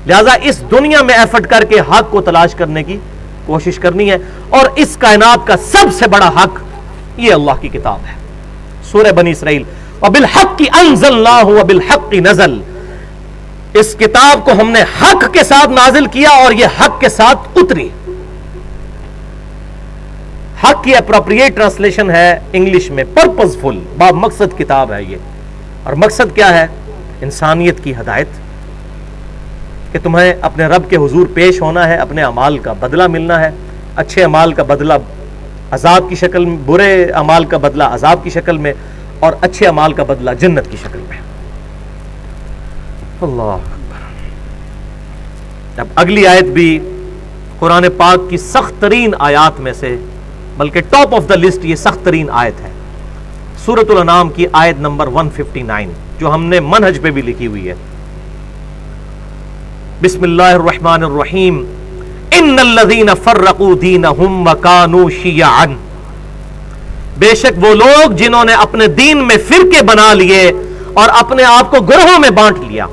لہذا اس دنیا میں ایفرٹ کر کے حق کو تلاش کرنے کی کوشش کرنی ہے. اور اس کائنات کا سب سے بڑا حق یہ اللہ کی کتاب ہے. سورہ بنی اسرائیل, وَبِالْحَقِّ أَنزَلْنَاهُ وَبِالْحَقِّ نَزَلَ, اس کتاب کو ہم نے حق کے ساتھ نازل کیا اور یہ حق کے ساتھ اتری. حق کی اپروپریٹ ٹرانسلیشن ہے انگلش میں پرپزفل, با مقصد کتاب ہے یہ. اور مقصد کیا ہے؟ انسانیت کی ہدایت, کہ تمہیں اپنے رب کے حضور پیش ہونا ہے, اپنے اعمال کا بدلہ ملنا ہے. اچھے اعمال کا بدلہ عذاب کی شکل میں, برے اعمال کا بدلہ عذاب کی شکل میں, اور اچھے اعمال کا بدلہ جنت کی شکل میں. اللہ اکبر. اب اگلی آیت بھی قرآن پاک کی سخت ترین آیات میں سے, بلکہ ٹاپ آف دا لسٹ یہ سخت ترین آیت ہے. سورۃ الانعام کی آیت نمبر 159 جو ہم نے منہج پہ بھی لکھی ہوئی ہے. بسم اللہ الرحمن الرحیم. ان الذین فرقوا دینہم وکانوا شیعا, بے شک وہ لوگ جنہوں نے اپنے دین میں فرقے بنا لیے اور اپنے آپ کو گروہوں میں بانٹ لیا.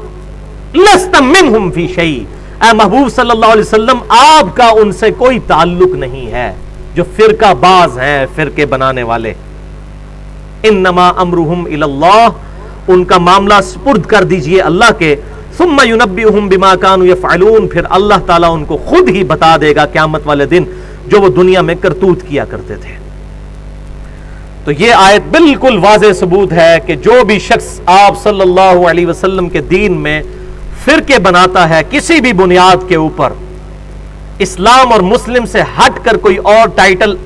لست منہم فی شیء, اے محبوب صلی اللہ علیہ وسلم آپ کا ان سے کوئی تعلق نہیں ہے جو فرقہ باز ہیں, فرقے بنانے والے. انما امرہم الی اللہ, ان کا معاملہ سپرد کر دیجئے اللہ کے. ثم ینبئہم بما کانوا یفعلون, پھر اللہ تعالیٰ ان کو خود ہی بتا دے گا قیامت والے دن جو وہ دنیا میں کرتوت کیا کرتے تھے. تو یہ آیت بالکل واضح ثبوت ہے کہ جو بھی شخص آپ صلی اللہ علیہ وسلم کے دین میں فرقے بناتا ہے کسی بھی بنیاد کے اوپر, اسلام اور مسلم سے ہٹ کر کوئی اور ٹائٹل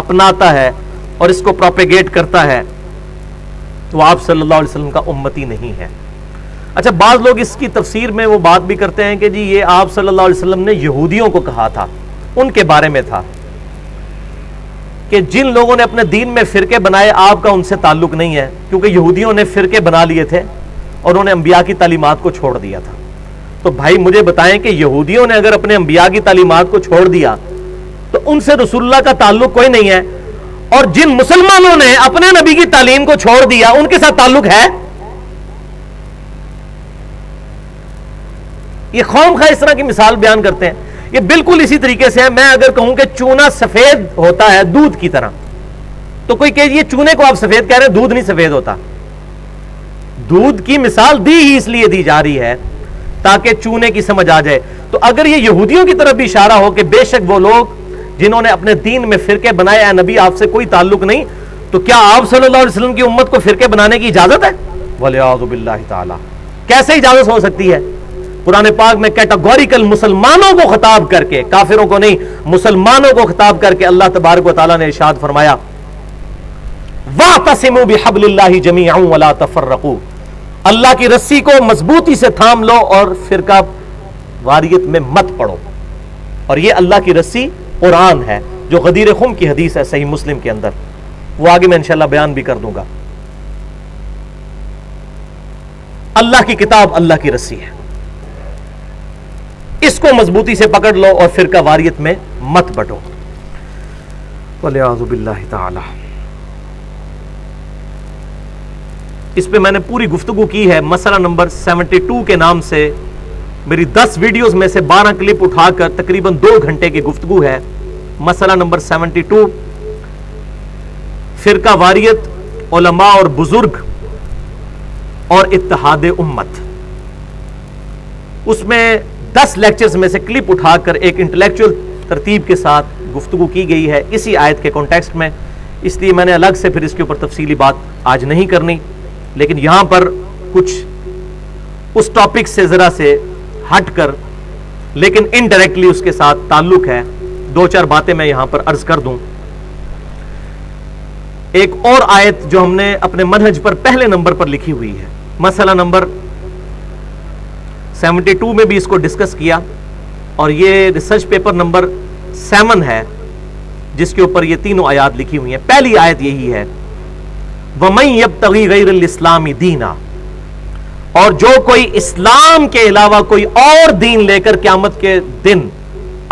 اپناتا ہے اور اس کو پروپیگیٹ کرتا ہے, تو آپ صلی اللہ علیہ وسلم کا امتی نہیں ہے. اچھا, بعض لوگ اس کی تفسیر میں وہ بات بھی کرتے ہیں کہ جی یہ آپ صلی اللہ علیہ وسلم نے یہودیوں کو کہا تھا, ان کے بارے میں تھا کہ جن لوگوں نے اپنے دین میں فرقے بنائے آپ کا ان سے تعلق نہیں ہے, کیونکہ یہودیوں نے فرقے بنا لیے تھے اور انہوں نے انبیاء کی تعلیمات کو چھوڑ دیا تھا. تو بھائی مجھے بتائیں کہ یہودیوں نے اگر اپنے انبیاء کی تعلیمات کو چھوڑ دیا تو ان سے رسول اللہ کا تعلق کوئی نہیں ہے, اور جن مسلمانوں نے اپنے نبی کی تعلیم کو چھوڑ دیا ان کے ساتھ تعلق ہے. یہ قوم خواہ اس طرح کی مثال بیان کرتے ہیں. یہ بالکل اسی طریقے سے ہے, میں اگر کہوں کہ چونا سفید ہوتا ہے دودھ کی طرح, تو کوئی کہ یہ چونے کو آپ سفید کہہ رہے ہیں, دودھ نہیں سفید ہوتا. دودھ کی مثال دی ہی اس لیے دی جا رہی ہے تاکہ چونے کی سمجھ آ جائے. تو اگر یہ یہودیوں کی طرف بھی اشارہ ہو کہ بے شک وہ لوگ جنہوں نے اپنے دین میں فرقے بنائے, اے نبی آپ سے کوئی تعلق نہیں, تو کیا آپ صلی اللہ علیہ وسلم کی امت کو فرقے بنانے کی اجازت ہے؟ وَلِعَوْذُ بِاللَّهِ تَعَالَى. کیسے اجازت ہو سکتی ہے؟ قرآن پاک میں کیٹاگوریکل مسلمانوں کو خطاب کر کے, کافروں کو نہیں, مسلمانوں کو خطاب کر کے اللہ تبارک و تعالیٰ نے ارشاد فرمایا وَاعْتَصِمُوا بِحَبْلِ اللَّهِ جَمِيعًا وَلَا تَفَرَّقُوا, اللہ کی رسی کو مضبوطی سے تھام لو اور فرقہ واریت میں مت پڑو. اور یہ اللہ کی رسی قرآن ہے جو غدیر خم کی حدیث ہے صحیح مسلم کے اندر, وہ آگے میں انشاءاللہ بیان بھی کر دوں گا. اللہ کی کتاب اللہ کی رسی ہے، اس کو مضبوطی سے پکڑ لو اور فرقہ واریت میں مت بٹو۔ وَلِعَاذُ بِاللَّهِ تَعَالَى۔ اس پہ میں نے پوری گفتگو کی ہے، مسئلہ نمبر 72 کے نام سے میری 10 ویڈیوز میں سے 12 کلپ اٹھا کر تقریباً 2 گھنٹے کی گفتگو ہے۔ مسئلہ نمبر 72، فرقہ واریت، علماء اور بزرگ اور اتحاد امت۔ اس میں 10 لیکچرز میں سے کلپ اٹھا کر ایک انٹلیکچوئل ترتیب کے ساتھ گفتگو کی گئی ہے اسی آیت کے کانٹیکسٹ میں، اس لیے میں نے الگ سے پھر اس کے اوپر تفصیلی بات آج نہیں کرنی، لیکن یہاں پر کچھ اس ٹاپک سے ذرا سے ہٹ کر لیکن انڈائریکٹلی اس کے ساتھ تعلق ہے، 2-4 باتیں میں یہاں پر عرض کر دوں۔ ایک اور آیت جو ہم نے اپنے منہج پر پہلے نمبر پر لکھی ہوئی ہے، مسئلہ نمبر 72 میں بھی اس کو ڈسکس کیا، اور یہ ریسرچ پیپر نمبر 7 ہے جس کے اوپر یہ تینوں آیات لکھی ہوئی ہیں۔ پہلی آیت یہی ہے، وَمَن يَبْتَغِي غَيْرَ الْإِسْلَامِ دِينًا، اور جو کوئی اسلام کے علاوہ کوئی اور دین لے کر قیامت کے دن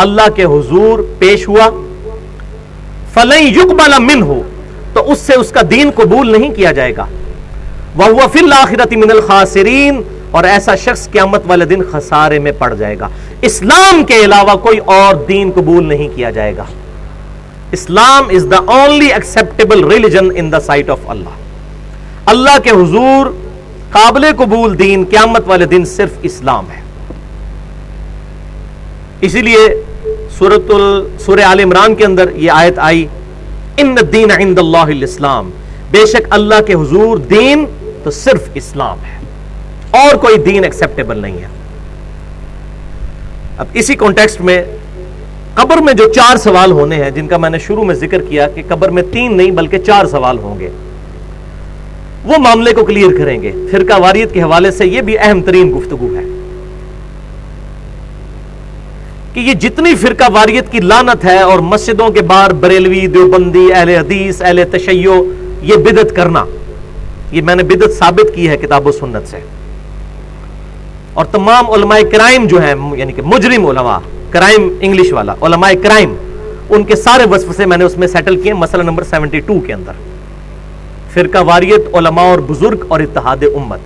اللہ کے حضور پیش ہوا، فَلَن يُقْبَلَ مِنْهُ، تو اس سے اس کا دین قبول نہیں کیا جائے گا، وَهُوَ فِي الْآخِرَةِ مِنَ الْخَاسِرِينَ، اور ایسا شخص قیامت والے دن خسارے میں پڑ جائے گا۔ اسلام کے علاوہ کوئی اور دین قبول نہیں کیا جائے گا۔ Islam is the only acceptable religion in the sight of Allah, Allah کے حضور قابل قبول دین قیامت والے دن صرف اسلام ہے۔ اسی لیے سورہ آل عمران کے اندر یہ آیت آئی، ان الدین عند اللہ الاسلام، بے شک اللہ کے حضور دین تو صرف اسلام ہے، اور کوئی دین ایکسپٹیبل نہیں ہے۔ اب اسی کانٹیکسٹ میں قبر میں جو 4 سوال ہونے ہیں، جن کا میں نے شروع میں ذکر کیا کہ قبر میں 3 نہیں بلکہ 4 سوال ہوں گے، وہ معاملے کو کلیئر کریں گے۔ فرقہ واریت کے حوالے سے یہ بھی اہم ترین گفتگو ہے کہ یہ جتنی فرقہ واریت کی لعنت ہے اور مسجدوں کے باہر بریلوی، دیوبندی، اہل حدیث، اہل تشیع یہ بدعت کرنا، یہ میں نے بدعت ثابت کی ہے کتاب و سنت سے، اور تمام علماء کرائم جو ہیں، یعنی کہ مجرم علماء، کرائم انگلش والا علماء کرائم، ان کے سارے وصف سے میں نے اس میں سیٹل کیے مسئلہ نمبر 72 کے اندر، فرقہ واریت، علماء اور بزرگ اور اتحاد امت۔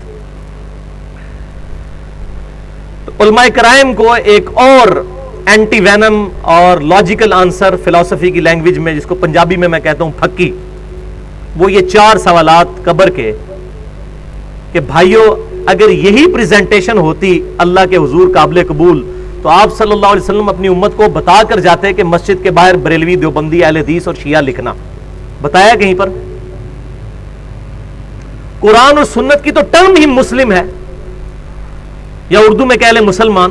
تو علماء کرائم کو ایک اور اینٹی وینم اور لاجیکل آنسر فلسفی کی لینگویج میں، جس کو پنجابی میں کہتا ہوں پھکی، وہ یہ 4 سوالات قبر کے کہ بھائیو اگر یہی پریزنٹیشن ہوتی اللہ کے حضور قابل قبول تو آپ صلی اللہ علیہ وسلم اپنی امت کو بتا کر جاتے کہ مسجد کے باہر بریلوی، دیوبندی، اہل حدیث اور شیعہ لکھنا، بتایا کہیں پر؟ قرآن اور سنت کی تو ٹرم ہی مسلم ہے، یا اردو میں کہہ لیں مسلمان۔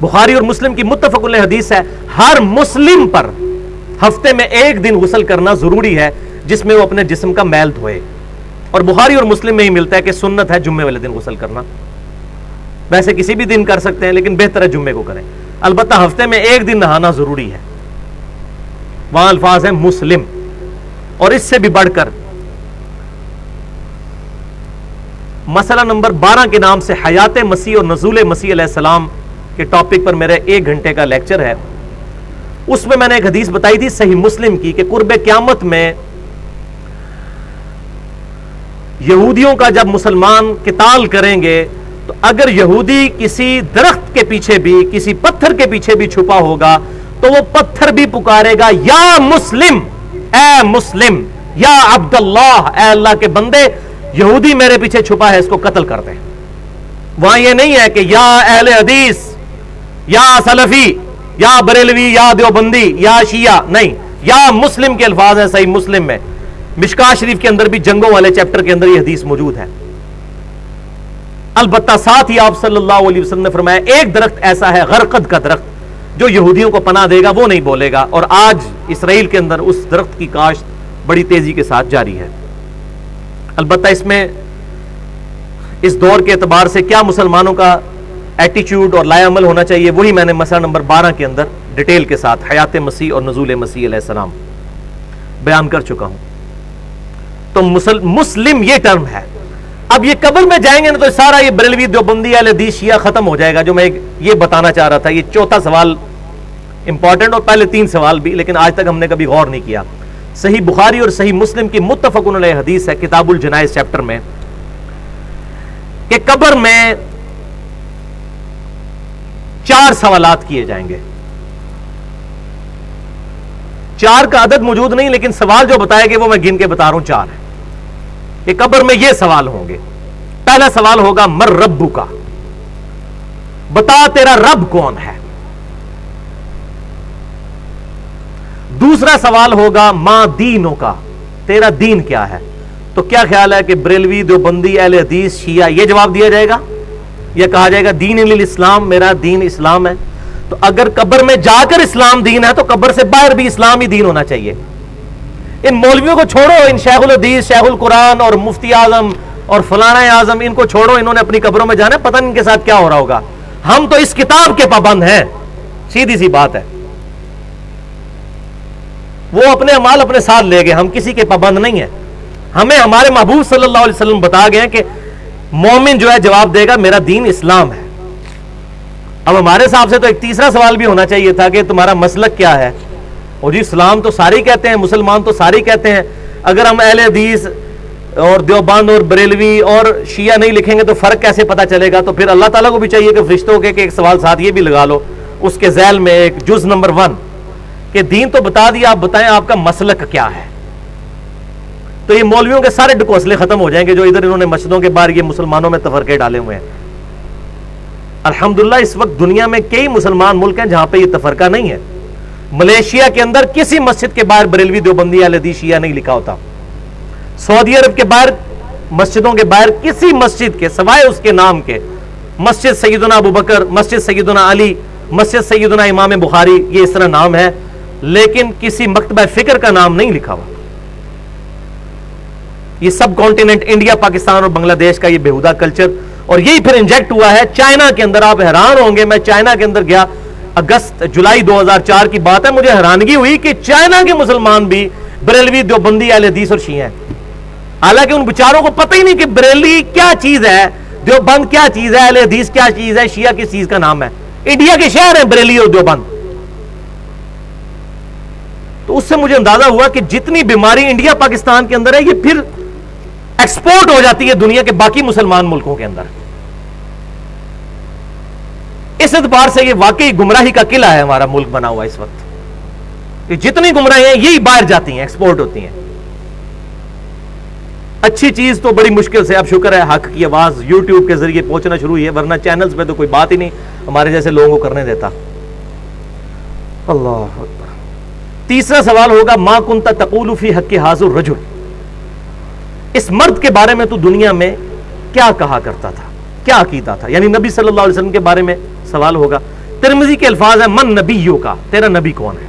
بخاری اور مسلم کی متفق علیہ حدیث ہے، ہر مسلم پر ہفتے میں 1 دن غسل کرنا ضروری ہے جس میں وہ اپنے جسم کا میل دھوئے، اور بخاری اور مسلم میں ہی ملتا ہے کہ سنت ہے جمعے والے دن غسل کرنا، ویسے کسی بھی دن کر سکتے ہیں لیکن بہتر ہے جمعے کو کریں، البتہ ہفتے میں 1 دن نہانا ضروری ہے، وہاں الفاظ ہیں مسلم۔ اور اس سے بھی بڑھ کر مسئلہ نمبر 12 کے نام سے حیات مسیح اور نزول مسیح علیہ السلام کے ٹاپک پر میرا 1 گھنٹے کا لیکچر ہے، اس میں نے ایک حدیث بتائی تھی صحیح مسلم کی کہ قرب قیامت میں یہودیوں کا جب مسلمان قتال کریں گے تو اگر یہودی کسی درخت کے پیچھے بھی، کسی پتھر کے پیچھے بھی چھپا ہوگا تو وہ پتھر بھی پکارے گا، یا مسلم، اے مسلم، یا عبداللہ، اے اللہ کے بندے، یہودی میرے پیچھے چھپا ہے، اس کو قتل کر دیں۔ وہاں یہ نہیں ہے کہ یا اہل حدیث، یا سلفی، یا بریلوی، یا دیوبندی، یا شیعہ، نہیں، یا مسلم کے الفاظ ہیں صحیح مسلم میں۔ مشکاہ شریف کے اندر بھی جنگوں والے چیپٹر کے اندر یہ حدیث موجود ہے۔ البتہ ساتھ ہی آپ صلی اللہ علیہ وسلم نے فرمایا ایک درخت ایسا ہے، غرقد کا درخت، جو یہودیوں کو پناہ دے گا وہ نہیں بولے گا، اور آج اسرائیل کے اندر اس درخت کی کاشت بڑی تیزی کے ساتھ جاری ہے۔ البتہ اس میں اس دور کے اعتبار سے کیا مسلمانوں کا ایٹیچیوڈ اور لائے عمل ہونا چاہیے، وہی میں نے مسئلہ نمبر 12 کے اندر ڈیٹیل کے ساتھ حیات مسیح اور نزول مسیح علیہ السلام بیان کر چکا ہوں۔ تو مسلم یہ ٹرم ہے، اب یہ قبر میں جائیں گے نا تو سارا یہ بریلوی دیوبندی اہل حدیث شیعہ ختم ہو جائے گا. جو میں یہ بتانا چاہ رہا تھا, یہ چوتھا سوال امپورٹنٹ, اور پہلے 3 سوال بھی, لیکن آج تک ہم نے کبھی غور نہیں کیا. صحیح بخاری اور صحیح مسلم کی متفق علیہ حدیث ہے کتاب الجنائز چیپٹر میں کہ قبر میں 4 سوالات کیے جائیں گے. 4 کا عدد موجود نہیں, لیکن سوال جو بتائے گے وہ میں گن کے بتا رہا ہوں 4 ہے. کہ قبر میں یہ سوال ہوں گے. پہلا سوال ہوگا مر ربو کا, بتا تیرا رب کون ہے. دوسرا سوال ہوگا ما دینوں کا, تیرا دین کیا ہے. تو کیا خیال ہے کہ بریلوی دیوبندی اہل حدیث شیعہ یہ جواب دیا جائے گا یا کہا جائے گا دین الاسلام, میرا دین اسلام ہے. تو اگر قبر میں جا کر اسلام دین ہے تو قبر سے باہر بھی اسلام ہی دین ہونا چاہیے. ان مولویوں کو چھوڑو, ان شیخ الحدیث, شیخ القرآن اور مفتی اعظم اور فلانا اعظم, ان کو چھوڑو, انہوں نے اپنی قبروں میں جانا ہے, پتہ نہیں ان کے ساتھ کیا ہو رہا ہوگا. ہم تو اس کتاب کے پابند ہیں, سیدھی سی بات ہے. وہ اپنے اعمال اپنے ساتھ لے گئے, ہم کسی کے پابند نہیں ہیں. ہمیں ہمارے محبوب صلی اللہ علیہ وسلم بتا گئے کہ مومن جو ہے جواب دے گا میرا دین اسلام ہے. اب ہمارے حساب سے تو ایک تیسرا سوال بھی ہونا چاہیے تھا کہ تمہارا مسلک کیا ہے. اور جی اسلام تو سارے کہتے ہیں, مسلمان تو سارے کہتے ہیں. اگر ہم اہل حدیث اور دیوبند اور بریلوی اور شیعہ نہیں لکھیں گے تو فرق کیسے پتہ چلے گا. تو پھر اللہ تعالیٰ کو بھی چاہیے کہ فرشتوں کے ایک سوال ساتھ یہ بھی لگا لو اس کے ذیل میں, ایک جز نمبر 1 کہ دین تو بتا دیا, آپ بتائیں آپ کا مسلک کیا ہے. تو یہ مولویوں کے سارے ڈکوسلے ختم ہو جائیں گے جو ادھر انہوں نے مسجدوں کے باہر یہ مسلمانوں میں تفرقے ڈالے ہوئے ہیں. الحمدللہ اس وقت دنیا میں کئی مسلمان ملک ہیں جہاں پہ یہ تفرقہ نہیں ہے. ملیشیا کے اندر کسی مسجد کے باہر بریلوی دیوبندی اہل حدیث شیعہ نہیں لکھا ہوتا. سعودی عرب کے باہر مسجدوں کے باہر کسی مسجد کے سوائے اس کے نام کے, مسجد سیدنا ابوبکر, مسجد سیدنا علی, مسجد سیدنا امام بخاری, یہ اس طرح نام ہے, لیکن کسی مکتبہ فکر کا نام نہیں لکھا ہوا. یہ سب کانٹیننٹ انڈیا, پاکستان اور بنگلہ دیش کا یہ بےہودہ کلچر, اور یہی پھر انجیکٹ ہوا ہے چائنا کے اندر. آپ حیران ہوں گے, میں چائنا کے اندر گیا, جولائی 2004 کی بات ہے, مجھے حیرانگی ہوئی کہ چائنا کے مسلمان بھی بریلوی دیوبندی اہل حدیث اور شیعہ ہیں. حالانکہ ان بیچاروں کو پتہ ہی نہیں کہ بریلوی کیا چیز ہے, دیوبند کیا چیز ہے, اہل حدیث کیا چیز ہے, شیعہ کس چیز کا نام ہے. انڈیا کے شہر ہیں بریلی اور دیوبند. تو اس سے مجھے اندازہ ہوا کہ جتنی بیماری انڈیا پاکستان کے اندر ہے یہ پھر ایکسپورٹ ہو جاتی ہے دنیا کے باقی مسلمان ملکوں کے اندر. اس اعتبار سے یہ واقعی گمراہی کا قلعہ ہے ہمارا ملک بنا ہوا اس وقت. کہ جتنی گمراہی ہیں یہی باہر جاتی ہیں, ایکسپورٹ ہوتی ہیں. اچھی چیز تو بڑی مشکل سے, اب شکر ہے حق کی آواز یوٹیوب کے ذریعے پہنچنا شروع ہوئی ہے, ورنہ چینلز پہ تو کوئی بات ہی نہیں ہمارے جیسے لوگوں کو کرنے دیتا. اللہ اکبر. تیسرا سوال ہوگا ما کنت تقول فی حق ھذا الرجل, اس مرد کے بارے میں تو دنیا میں کیا کہا کرتا تھا, کیا عقیدہ تھا. یعنی نبی صلی اللہ علیہ وسلم کے بارے میں سوال ہوگا. ترمذی کے الفاظ ہیں من نبیوں کا, تیرا نبی کون ہے.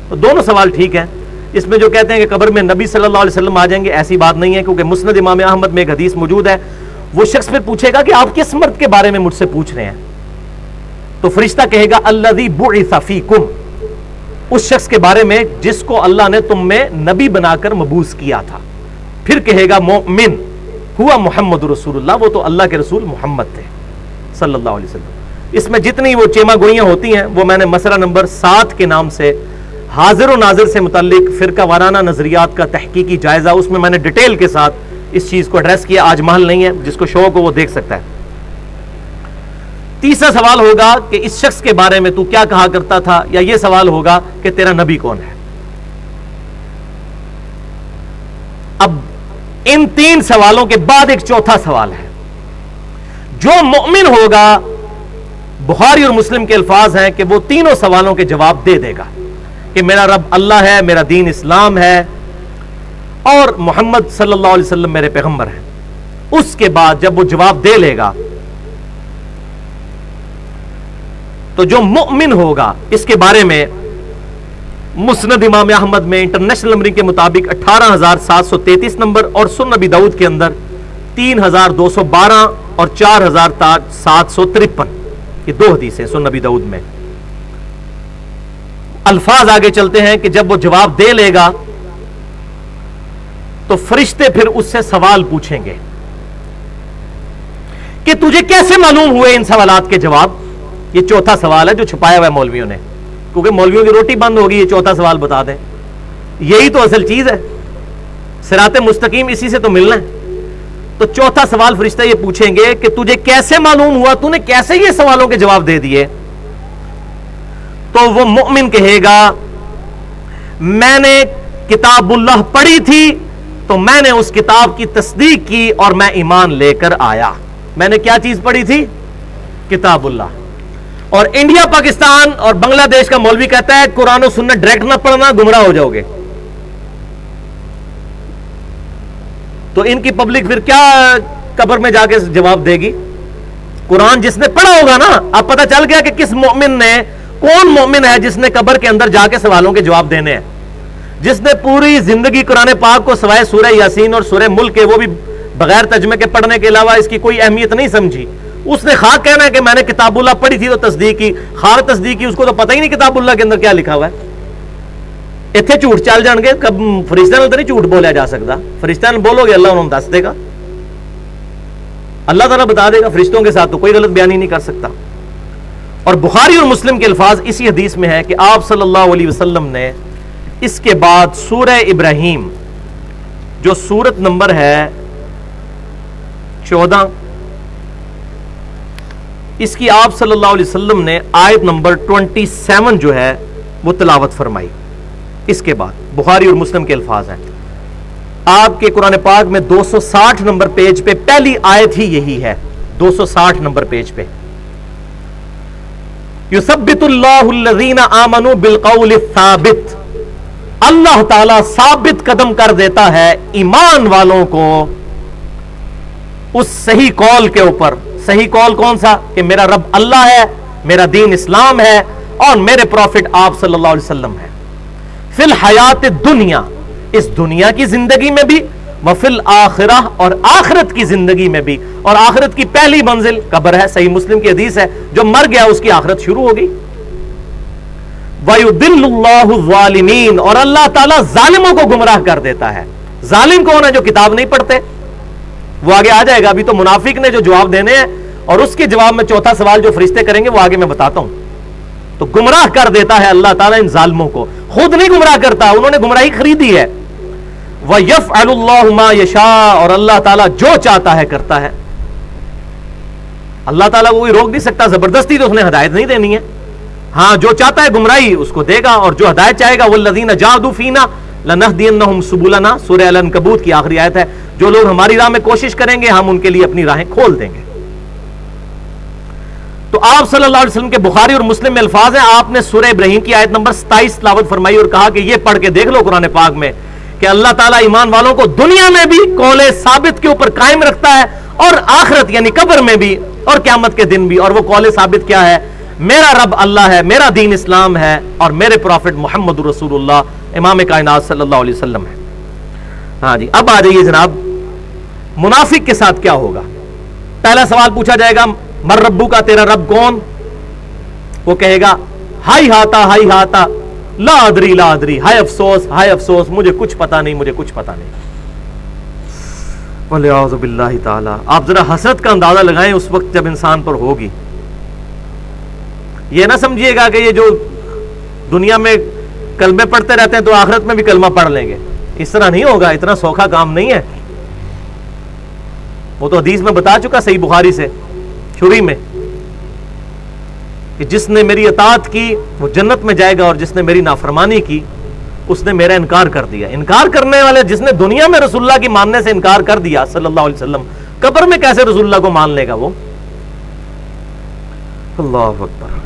تو دونوں سوال ٹھیک ہیں. اس میں جو کہتے ہیں کہ قبر میں نبی صلی اللہ علیہ وسلم آ جائیں گے, ایسی بات نہیں ہے, کیونکہ مسند امام احمد میں ایک حدیث موجود ہے. وہ شخص پھر پوچھے گا کہ آپ کس مرد کے بارے میں مجھ سے پوچھ رہے ہیں. تو فرشتہ کہے گا الذی بعث فیکم, اس شخص کے بارے میں جس کو اللہ نے تم میں نبی بنا کر مبعوث کیا تھا. پھر کہے گا مومن ہوا محمد رسول اللہ, وہ تو اللہ کے رسول محمد تھے صلی اللہ علیہ وسلم. اس میں جتنی وہ چیما گوئیاں ہوتی ہیں وہ میں نے مسئلہ نمبر 7 کے نام سے حاضر و ناظر سے متعلق فرقہ وارانہ نظریات کا تحقیقی جائزہ, اس میں نے ڈیٹیل کے ساتھ اس چیز کو ایڈریس کیا. آج محل نہیں ہے, جس کو شوق ہو وہ دیکھ سکتا ہے. تیسرا سوال ہوگا کہ اس شخص کے بارے میں تو کیا کہا کرتا تھا, یا یہ سوال ہوگا کہ تیرا نبی کون ہے. اب ان 3 سوالوں کے بعد ایک چوتھا سوال ہے. جو مؤمن ہوگا, بخاری اور مسلم کے الفاظ ہیں کہ وہ تینوں سوالوں کے جواب دے دے گا کہ میرا رب اللہ ہے, میرا دین اسلام ہے, اور محمد صلی اللہ علیہ وسلم میرے پیغمبر ہیں. اس کے بعد جب وہ جواب دے لے گا تو جو مؤمن ہوگا, اس کے بارے میں مسند امام احمد میں انٹرنیشنل نمبرنگ کے مطابق 18,733 نمبر, اور سنن نبی داؤد کے اندر 3,212 اور 4,753, یہ 2 حدیثیں سنن نبی داؤد میں. الفاظ آگے چلتے ہیں کہ جب وہ جواب دے لے گا تو فرشتے پھر اس سے سوال پوچھیں گے کہ تجھے کیسے معلوم ہوئے ان سوالات کے جواب؟ یہ چوتھا سوال ہے جو چھپایا ہوا ہے مولویوں نے، کیونکہ مولویوں کی روٹی بند ہوگی، یہ چوتھا سوال بتا دیں، یہی تو اصل چیز ہے، صراط مستقیم اسی سے تو ملنا ہے۔ تو چوتھا سوال فرشتہ یہ پوچھیں گے کہ تجھے کیسے معلوم ہوا، تو نے کیسے یہ سوالوں کے جواب دے دیے؟ تو وہ مومن کہے گا میں نے کتاب اللہ پڑھی تھی تو میں نے اس کتاب کی تصدیق کی اور میں ایمان لے کر آیا۔ میں نے کیا چیز پڑھی تھی؟ کتاب اللہ۔ اور انڈیا، پاکستان اور بنگلہ دیش کا مولوی کہتا ہے قرآن و سنت ڈائریکٹ نہ پڑھنا، گمراہ ہو جاؤ گے۔ تو ان کی پبلک پھر کیا قبر میں جا کے جواب دے گی؟ قرآن جس نے پڑھا ہوگا نا، اب پتہ چل گیا کہ کس مومن نے، کون مومن ہے جس نے قبر کے اندر جا کے سوالوں کے جواب دینے ہیں، جس نے پوری زندگی قرآن پاک کو سوائے سورہ یاسین اور سورہ ملک کے، وہ بھی بغیر ترجمے کے پڑھنے کے علاوہ اس کی کوئی اہمیت نہیں سمجھی۔ اس نے خواہ کہنا ہے کہ میں نے کتاب اللہ پڑھی تھی تو تصدیق کی، خواہ تصدیق کی، اس کو تو پتہ ہی نہیں کتاب اللہ کے اندر کیا لکھا ہوا ہے۔ اتنے جھوٹ چل جان گے، کب فرشتہ نال تو نہیں جھوٹ بولیا جا سکتا، فرشتہ نال بولو گے اللہ انہوں دس دے گا، اللہ تعالیٰ بتا دے گا، فرشتوں کے ساتھ تو کوئی غلط بیانی نہیں کر سکتا۔ اور بخاری اور مسلم کے الفاظ اسی حدیث میں ہے کہ آپ صلی اللہ علیہ وسلم نے اس کے بعد سورہ ابراہیم جو سورت نمبر ہے 14، اس کی آپ صلی اللہ علیہ وسلم نے آیت نمبر 27 جو ہے وہ تلاوت فرمائی۔ اس کے بعد بخاری اور مسلم کے الفاظ ہیں، آپ کے قرآن پاک میں 260 نمبر پیج پہ پہلی آیت ہی یہی ہے، 260 نمبر پیج پہ، یثبت اللہ الذین آمنوا بالقول الثابت، اللہ تعالیٰ ثابت قدم کر دیتا ہے ایمان والوں کو اس صحیح قول کے اوپر۔ صحیح قول کون سا؟ کہ میرا رب اللہ ہے، میرا دین اسلام ہے، اور میرے پروفٹ آپ صلی اللہ علیہ وسلم ہے، فی الحیات دنیا، اس دنیا کی زندگی میں بھی، وفی الآخرہ، اور آخرت کی زندگی میں بھی، اور آخرت کی پہلی منزل قبر ہے، صحیح مسلم کی حدیث ہے، جو مر گیا اس کی آخرت شروع ہوگی۔ وَيُضِلُّ اللَّهُ الظَّالِمِينَ، اور اللہ تعالیٰ ظالموں کو گمراہ کر دیتا ہے۔ ظالم کون ہے؟ جو کتاب نہیں پڑھتے، وہ آگے آ جائے گا، ابھی تو منافق نے جو جواب دینے ہیں، اور اس کے جواب میں چوتھا سوال جو فرشتے کریں گے وہ آگے میں بتاتا ہوں۔ تو گمراہ کر دیتا ہے اللہ تعالیٰ ان ظالموں کو، خود نہیں گمراہ کرتا، انہوں نے گمراہی خریدی ہے۔ وَيَفْعَلُ اللَّهُ مَا يَشَاءُ، اور اللہ تعالیٰ جو چاہتا ہے کرتا ہے۔ اللہ تعالیٰ کو کوئی روک نہیں سکتا، زبردستی تو اس نے ہدایت نہیں دینی ہے، ہاں جو چاہتا ہے گمراہی اس کو دے گا، اور جو ہدایت چاہے گا وَالَّذِينَ جَاهَدُوا فِينَا لَنَهْدِيَنَّهُمْ سُبُلَنَا، سورہ العنکبوت کی آخری آیت ہے، جو لوگ ہماری راہ میں کوشش کریں گے ہم ان کے لیے اپنی راہیں کھول دیں گے۔ تو آپ صلی اللہ علیہ وسلم کے بخاری اور مسلم میں الفاظ ہیں، آپ نے سورہ ابراہیم کی آیت نمبر 27 تلاوت فرمائی اور کہا کہ یہ پڑھ کے دیکھ لو قرآن پاک میں کہ اللہ تعالیٰ ایمان والوں کو دنیا میں بھی قول ثابت کے اوپر قائم رکھتا ہے، اور آخرت یعنی قبر میں بھی، اور قیامت کے دن بھی۔ اور وہ قول ثابت کیا ہے؟ میرا رب اللہ ہے، میرا دین اسلام ہے، اور میرے پروفٹ محمد رسول اللہ امام کائنات صلی اللہ علیہ وسلم ہے۔ ہاں جی، اب آ جائیے جناب، منافق کے ساتھ کیا ہوگا؟ پہلا سوال پوچھا جائے گا مر ربو کا، تیرا رب کون؟ وہ کہے گا ہائی ہاتا لا ادری لا ادری، ہائے افسوس مجھے کچھ پتا نہیں، مجھے کچھ پتا نہیں۔ وَلِعَوْذُ بِاللَّهِ تعالی۔ آپ ذرا حسرت کا اندازہ لگائیں اس وقت جب انسان پر ہوگی۔ یہ نہ سمجھیے گا کہ یہ جو دنیا میں کلمے پڑھتے رہتے ہیں تو آخرت میں بھی کلمہ پڑھ لیں گے، اس طرح نہیں ہوگا، اتنا سوکھا کام نہیں ہے۔ وہ تو حدیث میں بتا چکا صحیح بخاری سے شروع میں کہ جس نے میری اطاعت کی وہ جنت میں جائے گا، اور جس نے میری نافرمانی کی اس نے میرا انکار کر دیا۔ انکار کرنے والے، جس نے دنیا میں رسول اللہ کی ماننے سے انکار کر دیا صلی اللہ علیہ وسلم، قبر میں کیسے رسول اللہ کو مان لے گا وہ؟ اللہ اکبر۔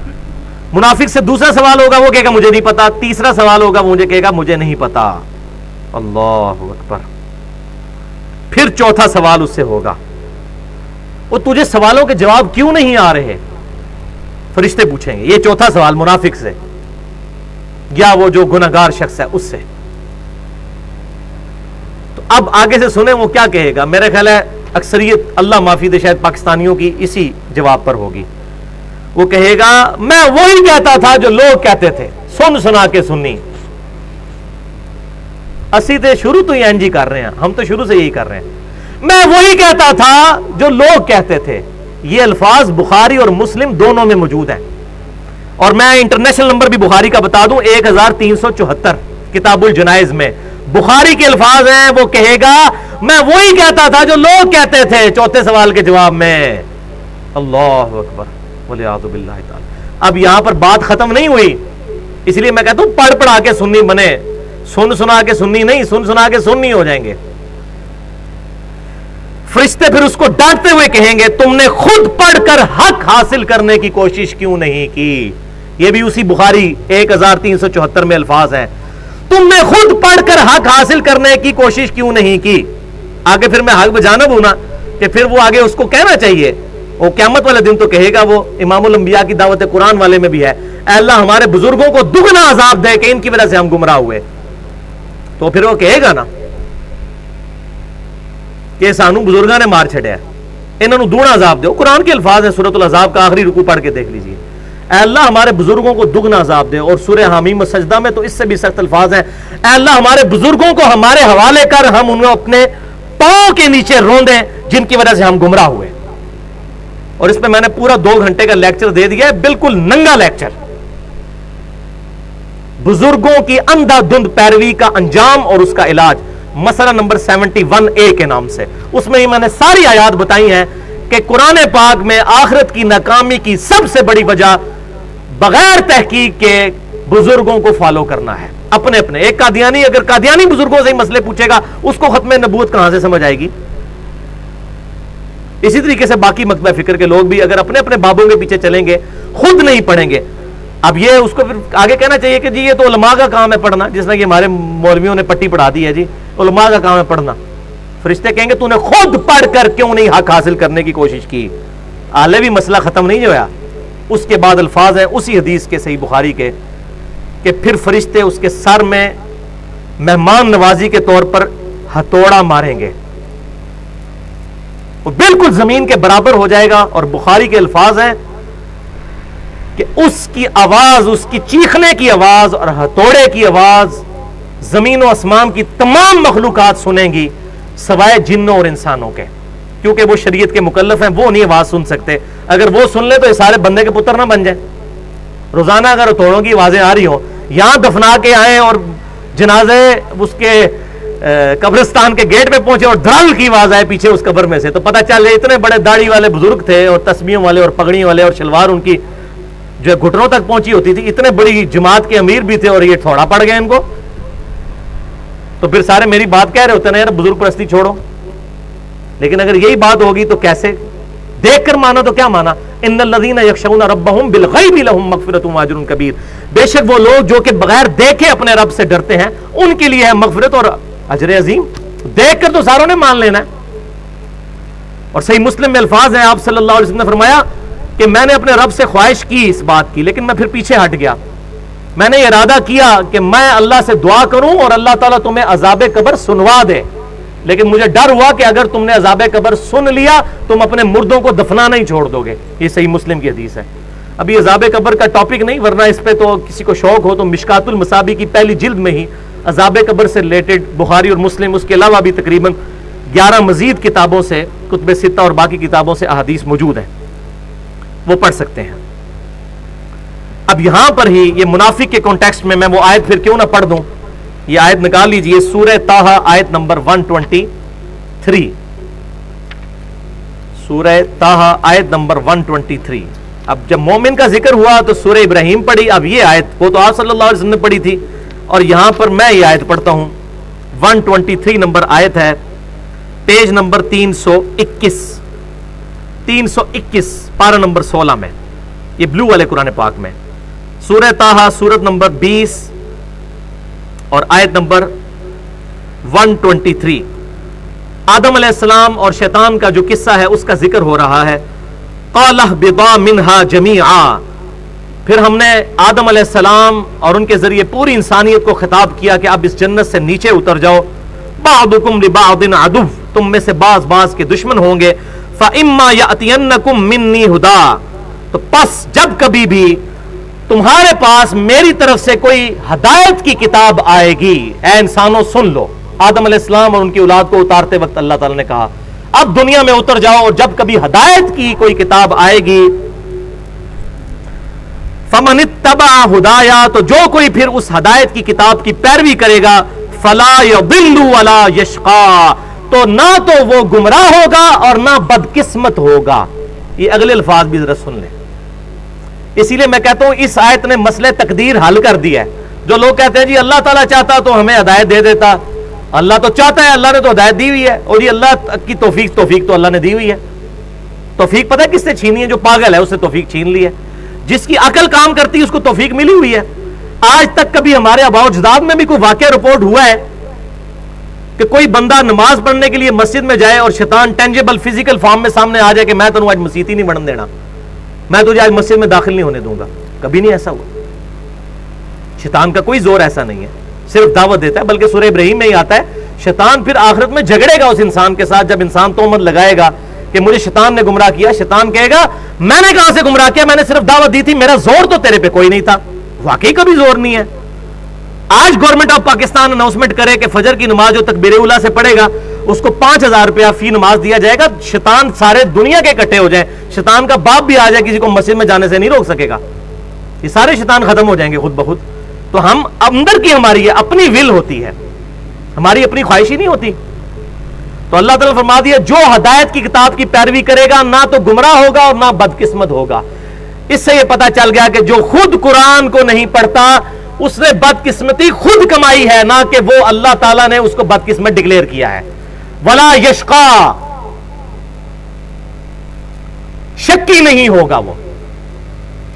منافق سے دوسرا سوال ہوگا، وہ کہے گا مجھے نہیں پتا۔ تیسرا سوال ہوگا، مجھے کہے گا مجھے نہیں پتا۔ اللہ اکبر۔ پھر چوتھا سوال اس سے ہوگا، وہ تجھے سوالوں کے جواب کیوں نہیں آ رہے؟ فرشتے پوچھیں گے یہ چوتھا سوال منافق سے، یا وہ جو گناہگار شخص ہے اس سے۔ تو اب آگے سے سنیں وہ کیا کہے گا۔ میرے خیال ہے اکثریت اللہ معافی دے شاید پاکستانیوں کی اسی جواب پر ہوگی۔ وہ کہے گا میں وہی کہتا تھا جو لوگ کہتے تھے، سن سنا کے سنی۔ اسی تے شروع تو یہ کر رہے ہیں، ہم تو شروع سے یہی کر رہے ہیں۔ میں وہی کہتا تھا جو لوگ کہتے تھے، یہ الفاظ بخاری اور مسلم دونوں میں موجود ہیں، اور میں انٹرنیشنل نمبر بھی بخاری کا بتا دوں 1374 کتاب الجنائز میں بخاری کے الفاظ ہیں. وہ کہے گا میں وہی کہتا تھا جو لوگ کہتے تھے چوتھے سوال کے جواب میں. اللہ اکبر والعیاذ باللہ تعالی. اب یہاں پر بات ختم نہیں ہوئی، اس لیے میں کہتا ہوں پڑھ پڑھا کے سنی بنے، سن سنا کے سنی نہیں، سن سنا کے سننی ہو جائیں گے. فرشتے پھر اس کو ڈانٹتے ہوئے کہیں گے تم نے خود پڑھ کر حق حاصل کرنے کی کوشش کیوں نہیں کی. یہ بھی اسی بخاری 1374 میں الفاظ ہیں، تم نے خود پڑھ کر حق حاصل کرنے کی کوشش کیوں نہیں کی. آگے پھر میں حق بجانب ہوں نا کہ پھر وہ آگے اس کو کہنا چاہیے، وہ قیامت والے دن تو کہے گا، وہ امام الانبیاء کی دعوت قرآن والے میں بھی ہے، اے اللہ ہمارے بزرگوں کو دگنا عذاب دے کہ ان کی وجہ سے ہم گمراہ ہوئے. تو پھر وہ کہے گا نا کہ سانو بزرگاں نے مار چھڑیا، انہوں نے دگنا عذاب دے. قرآن کے الفاظ ہیں، سورۃ العذاب کا آخری رکوع پڑھ کے دیکھ لیجئے، اے اللہ ہمارے بزرگوں کو دگنا عذاب دے. اور سورہ حمیم و سجدہ میں تو اس سے بھی سخت الفاظ ہیں، اے اللہ ہمارے بزرگوں کو ہمارے حوالے کر، ہم انہیں اپنے پاؤں کے نیچے روندیں جن کی وجہ سے ہم گمراہ ہوئے. اور اس پہ میں نے پورا 2 گھنٹے کا لیکچر دے دیا ہے، بالکل ننگا لیکچر، بزرگوں کی اندھا دھند پیروی کا انجام اور اس کا علاج، مسئلہ نمبر 71A کے نام سے. اس میں ہی میں نے ساری آیات بتائی ہیں کہ قرآن پاک میں آخرت کی ناکامی کی سب سے بڑی وجہ بغیر تحقیق کے بزرگوں کو فالو کرنا ہے. اپنے ایک قادیانی اگر قادیانی بزرگوں سے ہی مسئلے پوچھے گا اس کو ختم نبوت کہاں سے سمجھ آئے گی؟ اسی طریقے سے باقی مکتبہ فکر کے لوگ بھی اگر اپنے اپنے بابوں کے پیچھے چلیں گے، خود نہیں پڑھیں گے. اب یہ اس کو پھر آگے کہنا چاہیے کہ جی یہ تو علماء کا کام ہے پڑھنا، جس طرح کہ ہمارے مولویوں نے پٹی پڑھا دی ہے، جی علماء کا کام ہے پڑھنا. فرشتے کہیں گے تو نے خود پڑھ کر کیوں نہیں حق حاصل کرنے کی کوشش کی؟ آلے بھی مسئلہ ختم نہیں ہوا. اس کے بعد الفاظ ہیں اسی حدیث کے صحیح بخاری کے کہ پھر فرشتے اس کے سر میں مہمان نوازی کے طور پر ہتھوڑا ماریں گے، وہ بالکل زمین کے برابر ہو جائے گا. اور بخاری کے الفاظ ہیں کہ اس کی آواز، اس کی چیخنے کی آواز اور ہتھوڑے کی آواز زمین و آسمان کی تمام مخلوقات سنیں گی سوائے جنوں اور انسانوں کے، کیونکہ وہ شریعت کے مکلف ہیں، وہ نہیں آواز سن سکتے. اگر وہ سن لے تو یہ سارے بندے کے پتر نہ بن جائیں. روزانہ اگر ہتھوڑوں کی آوازیں آ رہی ہوں، یہاں دفنا کے آئیں اور جنازے اس کے قبرستان کے گیٹ پہ پہنچے اور دھڑل کی آواز آئے پیچھے اس قبر میں سے، تو پتہ چلے اتنے بڑے داڑھی والے بزرگ تھے اور تسبیحوں والے اور پگڑیوں والے اور شلوار ان کی جو گھٹنوں تک پہنچی ہوتی تھی، اتنے بڑی جماعت کے امیر بھی تھے اور یہ تھوڑا پڑ گئے ان کو. تو پھر سارے میری بات کہہ رہے ہوتے ہیں یار بزرگ پرستی چھوڑو. لیکن اگر یہی بات ہوگی تو کیسے؟ دیکھ کر مانا تو کیا مانا؟ ان الذین یخشون ربهم بالغیب لهم مغفرۃ واجر کبیر. بے شک وہ لوگ جو کہ بغیر دیکھے اپنے رب سے ڈرتے ہیں ان کے لیے ہے مغفرت اور اجر عظیم. دیکھ کر تو ساروں نے مان لینا ہے. اور صحیح مسلم میں الفاظ ہیں، آپ صلی اللہ علیہ وسلم نے فرمایا کہ میں نے اپنے رب سے خواہش کی اس بات کی، لیکن میں پھر پیچھے ہٹ گیا. میں نے ارادہ کیا کہ میں اللہ سے دعا کروں اور اللہ تعالیٰ تمہیں عذاب قبر سنوا دے، لیکن مجھے ڈر ہوا کہ اگر تم نے عذاب قبر سن لیا تم اپنے مردوں کو دفنانا ہی چھوڑ دو گے. یہ صحیح مسلم کی حدیث ہے. ابھی عذاب قبر کا ٹاپک نہیں، ورنہ اس پہ تو کسی کو شوق ہو تو مشکات المصابیح کی پہلی جلد میں ہی عذاب قبر سے ریلیٹڈ بخاری اور مسلم، اس کے علاوہ بھی تقریباً 11 مزید کتابوں سے، کتب ستہ اور باقی کتابوں سے احادیث موجود ہیں، وہ پڑھ سکتے ہیں. اب یہاں پر ہی یہ منافق کے کانٹیکسٹ میں وہ آیت پھر کیوں نہ پڑھ دوں. یہ آیت نکال لیجئے، سورہ طٰہٰ آیت نمبر 123. سورہ طٰہٰ آیت نمبر 123. اب جب مومن کا ذکر ہوا تو سورہ ابراہیم پڑھی، اب یہ آیت وہ تو آپ صلی اللہ علیہ وسلم نے پڑھی تھی اور یہاں پر میں یہ آیت پڑھتا ہوں. 123 نمبر آیت ہے، پیج نمبر 321 پارہ نمبر 16 میں، یہ بلو والے قرآن پاک میں. سورہ طٰہٰ سورت نمبر 20 اور آیت نمبر 123. آدم علیہ السلام اور شیطان کا جو قصہ ہے اس کا ذکر ہو رہا ہے. قَالَ اهْبِطَا مِنْهَا جَمِيعًا. پھر ہم نے آدم علیہ السلام اور ان کے ذریعے پوری انسانیت کو خطاب کیا کہ اب اس جنت سے نیچے اتر جاؤ. بَعْضُكُمْ لِبَعْضٍ عَدُوٌّ. تم میں سے بعض کے دشمن ہوں گے. فَإِمَّا يَأْتِيَنَّكُمْ مِنِّي هُدًى. تو پس جب کبھی بھی تمہارے پاس میری طرف سے کوئی ہدایت کی کتاب آئے گی، اے انسانوں سن لو. آدم علیہ السلام اور ان کی اولاد کو اتارتے وقت اللہ تعالیٰ نے کہا اب دنیا میں اتر جاؤ اور جب کبھی ہدایت کی کوئی کتاب آئے گی، فمن اتبع ہدایا، تو جو کوئی پھر اس ہدایت کی کتاب کی پیروی کرے گا، فلا یضل ولا یشقا، تو نہ تو وہ گمراہ ہوگا اور نہ بدقسمت ہوگا۔ یہ اگلے الفاظ بھی ذرا سن لیں۔ اسی لیے میں کہتا ہوں اس آیت نے مسئلہ تقدیر حل کر دیا ہے۔ جو لوگ کہتے ہیں جی اللہ تعالیٰ چاہتا تو ہمیں ہدایت دے دیتا، اللہ تو چاہتا ہے، اللہ نے تو ہدایت دی ہوئی ہے، اور یہ اللہ کی توفیق تو اللہ نے دی ہوئی ہے۔ توفیق پتہ ہے کس سے چھینی ہے؟ جو پاگل ہے اس سے توفیق چھین لی ہے۔ جس کی عقل کام کرتی ہے اس کو توفیق ملی ہوئی ہے۔ آج تک کبھی ہمارے آباء و اجداد میں بھی کوئی واقعہ رپورٹ ہوا ہے کہ کوئی بندہ نماز پڑھنے کے لیے مسجد میں جائے اور شیطان ٹینجیبل فزیکل فارم میں سامنے آ جائے کہ میں تنوں آج مسجد ہی نہیں بڑھن دینا، میں تجھے آج مسجد میں داخل نہیں ہونے دوں گا؟ کبھی نہیں ایسا ہوا۔ شیطان کا کوئی زور ایسا نہیں ہے، صرف دعوت دیتا ہے۔ بلکہ سورہ ابراہیم میں ہی آتا ہے شیطان پھر آخرت میں جھگڑے گا اس انسان کے ساتھ، جب انسان تہمت لگائے گا کہ مجھے شیطان نے گمراہ کیا۔ شیطان کہے گا میں نے کہاں سے گمراہ کیا، میں نے صرف دعوت دی تھی، میرا زور تو تیرے پہ کوئی نہیں تھا۔ واقعی کبھی زور نہیں ہے۔ آج گورنمنٹ آف پاکستان اناؤنسمنٹ کرے کہ فجر کی نماز جو تکبیر اولیٰ سے پڑھے گا اس کو 5000 روپیہ فی نماز دیا جائے گا، شیطان سارے دنیا کے اکٹھے ہو جائیں، شیطان کا باپ بھی آ جائے، کسی کو مسجد میں جانے سے نہیں روک سکے گا۔ یہ سارے شیطان ختم ہو جائیں گے خود بخود۔ تو ہم اندر کی ہماری اپنی ول ہوتی ہے، ہماری اپنی خواہشی نہیں ہوتی۔ تو اللہ تعالیٰ فرما دیا جو ہدایت کی کتاب کی پیروی کرے گا نہ تو گمراہ ہوگا اور نہ بدقسمت ہوگا۔ اس سے یہ پتا چل گیا کہ جو خود قرآن کو نہیں پڑھتا اس نے بدقسمتی خود کمائی ہے، نہ کہ وہ اللہ تعالیٰ نے اس کو بدقسمت ڈکلیئر کیا ہے۔ ولا یشقا، شکی نہیں ہوگا وہ۔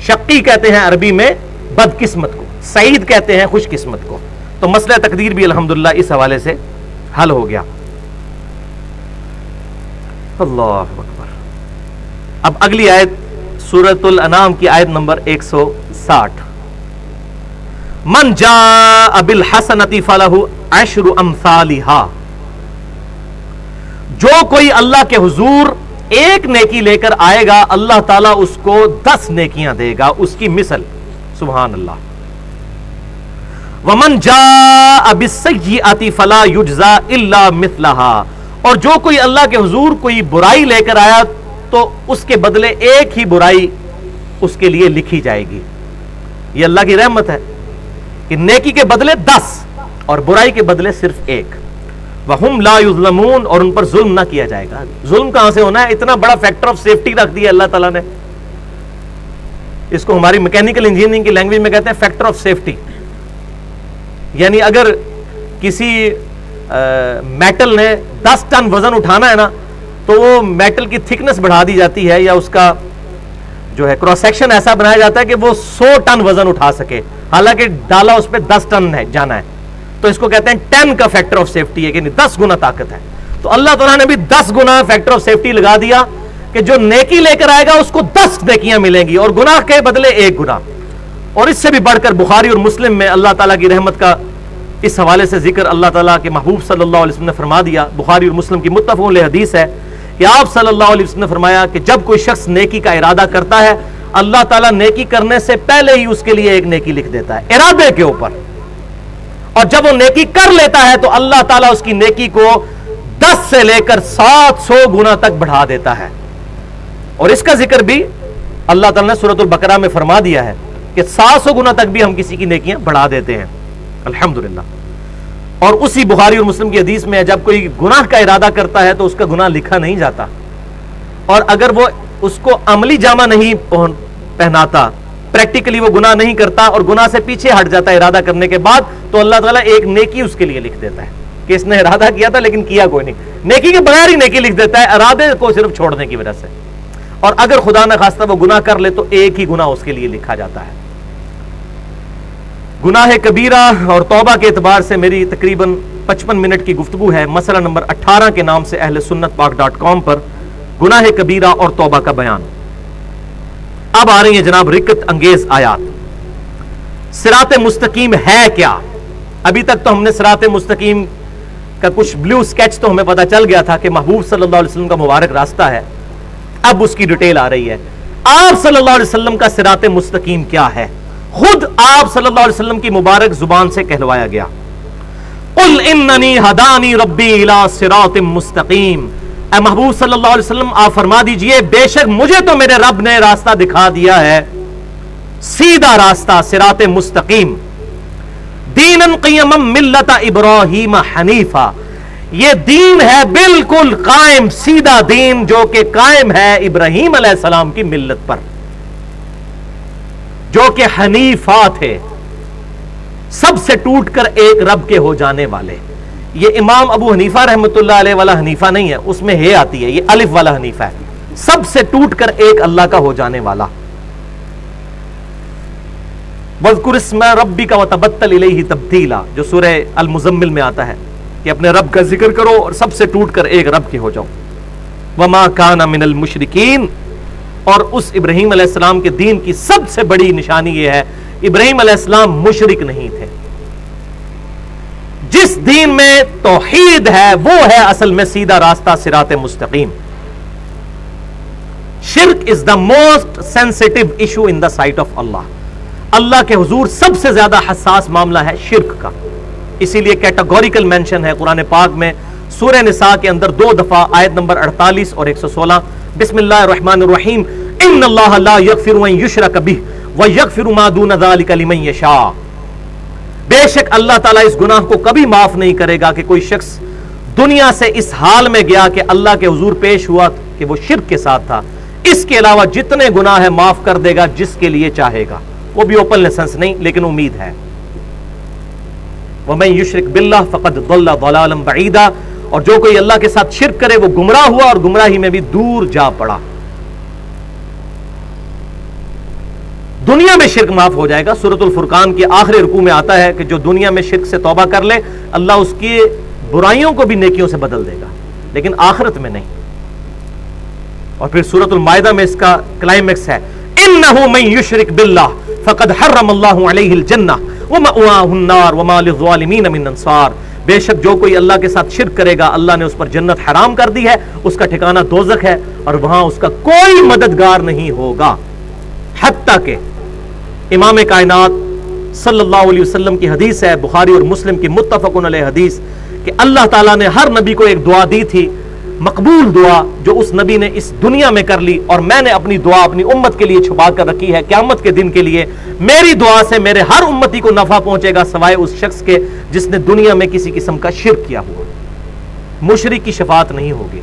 شقی کہتے ہیں عربی میں بدقسمت کو، سعید کہتے ہیں خوش قسمت کو۔ تو مسئلہ تقدیر بھی الحمدللہ اس حوالے سے حل ہو گیا۔ اللہ اکبر۔ اب اگلی آیت سورۃ الانعام کی آیت نمبر 160، من جاء بالحسنۃ فلہ عشر امثالھا، جو کوئی اللہ کے حضور ایک نیکی لے کر آئے گا اللہ تعالیٰ اس کو 10 نیکیاں دے گا اس کی مثل۔ سبحان اللہ۔ ومن جاء بالسیئۃ فلا یجزا الا مثلھا، اور جو کوئی اللہ کے حضور کوئی برائی لے کر آیا تو اس کے بدلے ایک ہی برائی اس کے لیے لکھی جائے گی۔ یہ اللہ کی رحمت ہے کہ نیکی کے بدلے 10 اور برائی کے بدلے صرف 1۔ وَهُمْ لَا يُظْلَمُونَ، اور ان پر ظلم نہ کیا جائے گا۔ ظلم کہاں سے ہونا ہے؟ اتنا بڑا فیکٹر آف سیفٹی رکھ دیا اللہ تعالیٰ نے۔ اس کو ہماری میکینیکل انجینئرنگ کی لینگویج میں کہتے ہیں فیکٹر آف سیفٹی۔ یعنی اگر کسی میٹل نے 10 ٹن وزن اٹھانا ہے نا تو وہ میٹل کی تھکنس بڑھا دی جاتی ہے، یا اس کا جو ہے کراس سیکشن ایسا بنایا جاتا ہے کہ وہ 100 ٹن وزن اٹھا سکے، حالانکہ ڈالا اس پہ 10 ٹن ہے جانا ہے۔ تو اس کو کہتے ہیں 10 کا فیکٹر آف سیفٹی ہے کہ 10 گنا طاقت ہے۔ تو اللہ تعالیٰ نے بھی 10 گنا فیکٹر آف سیفٹی لگا دیا کہ جو نیکی لے کر آئے گا اس کو 10 نیکیاں ملیں گی اور گناہ کے بدلے 1 گناہ۔ اور اس سے بھی بڑھ کر بخاری اور مسلم میں اللہ تعالیٰ کی رحمت کا اس حوالے سے ذکر اللہ تعالیٰ کے محبوب صلی اللہ علیہ وسلم نے فرما دیا۔ بخاری اور مسلم کی متفق علیہ حدیث ہے کہ آپ صلی اللہ علیہ وسلم نے فرمایا کہ جب کوئی شخص نیکی کا ارادہ کرتا ہے اللہ تعالیٰ نیکی کرنے سے پہلے ہی اس کے لیے ایک نیکی لکھ دیتا ہے ارادے کے اوپر، اور جب وہ نیکی کر لیتا ہے تو اللہ تعالیٰ اس کی نیکی کو 10 سے لے کر 700 گنا تک بڑھا دیتا ہے۔ اور اس کا ذکر بھی اللہ تعالیٰ نے سورۃ البقرہ میں فرما دیا ہے کہ 700 گنا تک بھی ہم کسی کی نیکیاں بڑھا دیتے ہیں الحمدللہ۔ اور اسی بخاری اور مسلم کی حدیث میں جب کوئی گناہ کا ارادہ کرتا ہے تو اس کا گناہ لکھا نہیں جاتا، اور اگر وہ اس کو عملی جامہ نہیں پہناتا، پریکٹیکلی وہ گناہ نہیں کرتا اور گناہ سے پیچھے ہٹ جاتا ہے ارادہ کرنے کے بعد، تو اللہ تعالیٰ ایک نیکی اس کے لیے لکھ دیتا ہے کہ اس نے ارادہ کیا تھا لیکن کیا کوئی نہیں، نیکی کے بغیر ہی نیکی لکھ دیتا ہے ارادے کو صرف چھوڑنے کی وجہ سے۔ اور اگر خدا نہ خواستہ وہ گناہ کر لے تو ایک ہی گناہ اس کے لیے لکھا جاتا ہے۔ گناہ کبیرہ اور توبہ کے اعتبار سے میری تقریباً 55 منٹ کی گفتگو ہے مسئلہ نمبر 18 کے نام سے اہل سنت پاک.com پر، گناہ کبیرہ اور توبہ کا بیان۔ اب آ رہی ہیں جناب رکت انگیز آیات۔ صراط مستقیم ہے کیا؟ ابھی تک تو ہم نے صراط مستقیم کا کچھ بلیو سکیچ تو ہمیں پتا چل گیا تھا کہ محبوب صلی اللہ علیہ وسلم کا مبارک راستہ ہے۔ اب اس کی ڈیٹیل آ رہی ہے، آپ صلی اللہ علیہ وسلم کا صراط مستقیم کیا ہے؟ خود آپ صلی اللہ علیہ وسلم کی مبارک زبان سے کہلوایا گیا، قل اننی ہدانی ربی الی صراط مستقیم، اے محبوب صلی اللہ علیہ وسلم آپ فرما دیجئے بے شک مجھے تو میرے رب نے راستہ دکھا دیا ہے، سیدھا راستہ، صراط مستقیم، دیناً قیما ملت ابراہیم حنیفہ، یہ دین ہے بالکل قائم سیدھا دین جو کہ قائم ہے ابراہیم علیہ السلام کی ملت پر، جو کہ حنیفہ تھے، سب سے ٹوٹ کر ایک رب کے ہو جانے والے۔ یہ امام ابو حنیفہ رحمۃ اللہ علیہ والا حنیفہ نہیں ہے، اس میں ہے آتی ہے، یہ الف والا حنیفہ ہے، سب سے ٹوٹ کر ایک اللہ کا ہو جانے والا۔ وَاذْكُرِ اسْمَ رَبِّكَ وَتَبَتَّلْ إِلَيْهِ تَبْتِيلًا، جو سورہ المزمل میں آتا ہے کہ اپنے رب کا ذکر کرو اور سب سے ٹوٹ کر ایک رب کے ہو جاؤ۔ وَمَا كَانَ مِنَ الْمُشْرِكِينَ، اور اس ابراہیم علیہ السلام کے دین کی سب سے بڑی نشانی یہ ہے ابراہیم علیہ السلام مشرک نہیں تھے۔ جس دین میں توحید ہے وہ ہے اصل میں سیدھا راستہ، صراط مستقیم۔ شرک is the most sensitive issue in the sight of Allah, Allah کے حضور سب سے زیادہ حساس معاملہ ہے شرک کا، اسی لیے کیٹاگوریکل مینشن ہے قرآن پاک میں سورہ نساء کے اندر 2 دفعہ، آیت نمبر 48 اور 116، بسم اللہ الرحمن الرحیم، ان اللہ لا یغفر ان یشرک بہ ویغفر ما دون ذلک لمن یشاء، بے شک اللہ تعالیٰ اس گناہ کو کبھی معاف نہیں کرے گا کہ کوئی شخص دنیا سے اس حال میں گیا کہ اللہ کے حضور پیش ہوا کہ وہ شرک کے ساتھ تھا، اس کے علاوہ جتنے گناہ ہیں معاف کر دے گا جس کے لیے چاہے گا، وہ بھی اوپن لائسنس نہیں لیکن امید ہے۔ وَمَن يُشْرِكْ بِاللَّهِ فَقَدْ ضَلَّ ضَلَالًا بَعِيدًا، اور جو کوئی اللہ کے ساتھ شرک کرے وہ گمراہ ہوا اور گمراہی میں بھی دور جا پڑا۔ دنیا میں شرک معاف ہو جائے گا، سورۃ الفرقان کی آخری رکوع میں آتا ہے کہ جو دنیا میں شرک سے توبہ کر لے اللہ اس کی برائیوں کو بھی نیکیوں سے بدل دے گا، لیکن آخرت میں نہیں۔ اور پھر سورۃ المائدہ میں اس کا کلائمیکس ہے، انہ من یشرک باللہ فقد حرم اللہ علیہ الجنہ ومأواہ النار وما للظالمین من انصار، بے شک جو کوئی اللہ کے ساتھ شرک کرے گا اللہ نے اس پر جنت حرام کر دی ہے، اس کا ٹھکانہ دوزخ ہے اور وہاں اس کا کوئی مددگار نہیں ہوگا۔ حتیٰ کہ امام کائنات صلی اللہ علیہ وسلم کی حدیث ہے، بخاری اور مسلم کی متفقن علیہ حدیث، کہ اللہ تعالیٰ نے ہر نبی کو ایک دعا دی تھی، مقبول دعا جو اس نبی نے اس دنیا میں کر لی، اور میں نے اپنی دعا اپنی امت کے لیے چھپا کر رکھی ہے قیامت کے دن کے لیے، میری دعا سے میرے ہر امتی کو نفع پہنچے گا سوائے اس شخص کے جس نے دنیا میں کسی قسم کا شرک کیا ہوا، مشرک کی شفاعت نہیں ہوگی۔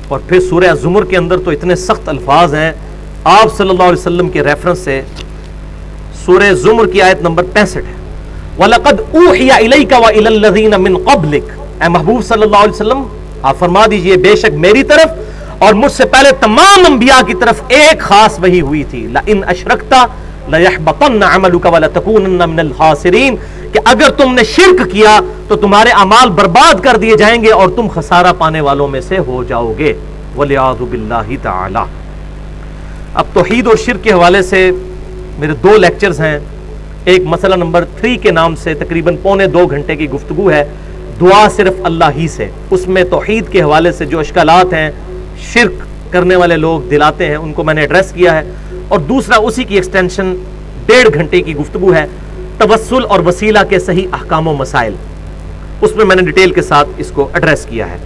اور پھر سورہ زمر کے اندر تو اتنے سخت الفاظ ہیں آپ صلی اللہ علیہ وسلم کے ریفرنس سے، سورہ زمر کی آیت نمبر 65 ہے، وَلَقَدْ أُوحِيَ إِلَيْكَ وَإِلَى الَّذِينَ مِنْ قَبْلِكَ، اے محبوب صلی اللہ علیہ وسلم آپ فرما دیجئے بے شک میری طرف اور مجھ سے پہلے تمام انبیاء کی طرف ایک خاص وحی ہوئی تھی، لَإِنْ أَشْرَكْتَ لَيَحْبَطَنَّ عَمَلُكَ وَلَتَكُونَنَّ مِنَ الْخَاسِرِينَ، کہ اگر تم نے شرک کیا تو تمہارے اعمال برباد کر دیے جائیں گے اور تم خسارہ پانے والوں میں سے ہو جاؤ گے، وَلِعَاذُ بِاللَّهِ تَعَالَى۔ اب توحید اور شرک کے حوالے سے میرے 2 لیکچرز ہیں، ایک مسئلہ نمبر 3 کے نام سے تقریباً پونے 2 گھنٹے کی گفتگو ہے، دعا صرف اللہ ہی سے، اس میں توحید کے حوالے سے جو اشکالات ہیں شرک کرنے والے لوگ دلاتے ہیں ان کو میں نے ایڈریس کیا ہے، اور دوسرا اسی کی ایکسٹینشن 1.5 گھنٹے کی گفتگو ہے، توسل اور وسیلہ کے صحیح احکام و مسائل، اس میں میں نے ڈیٹیل کے ساتھ اس کو ایڈریس کیا ہے۔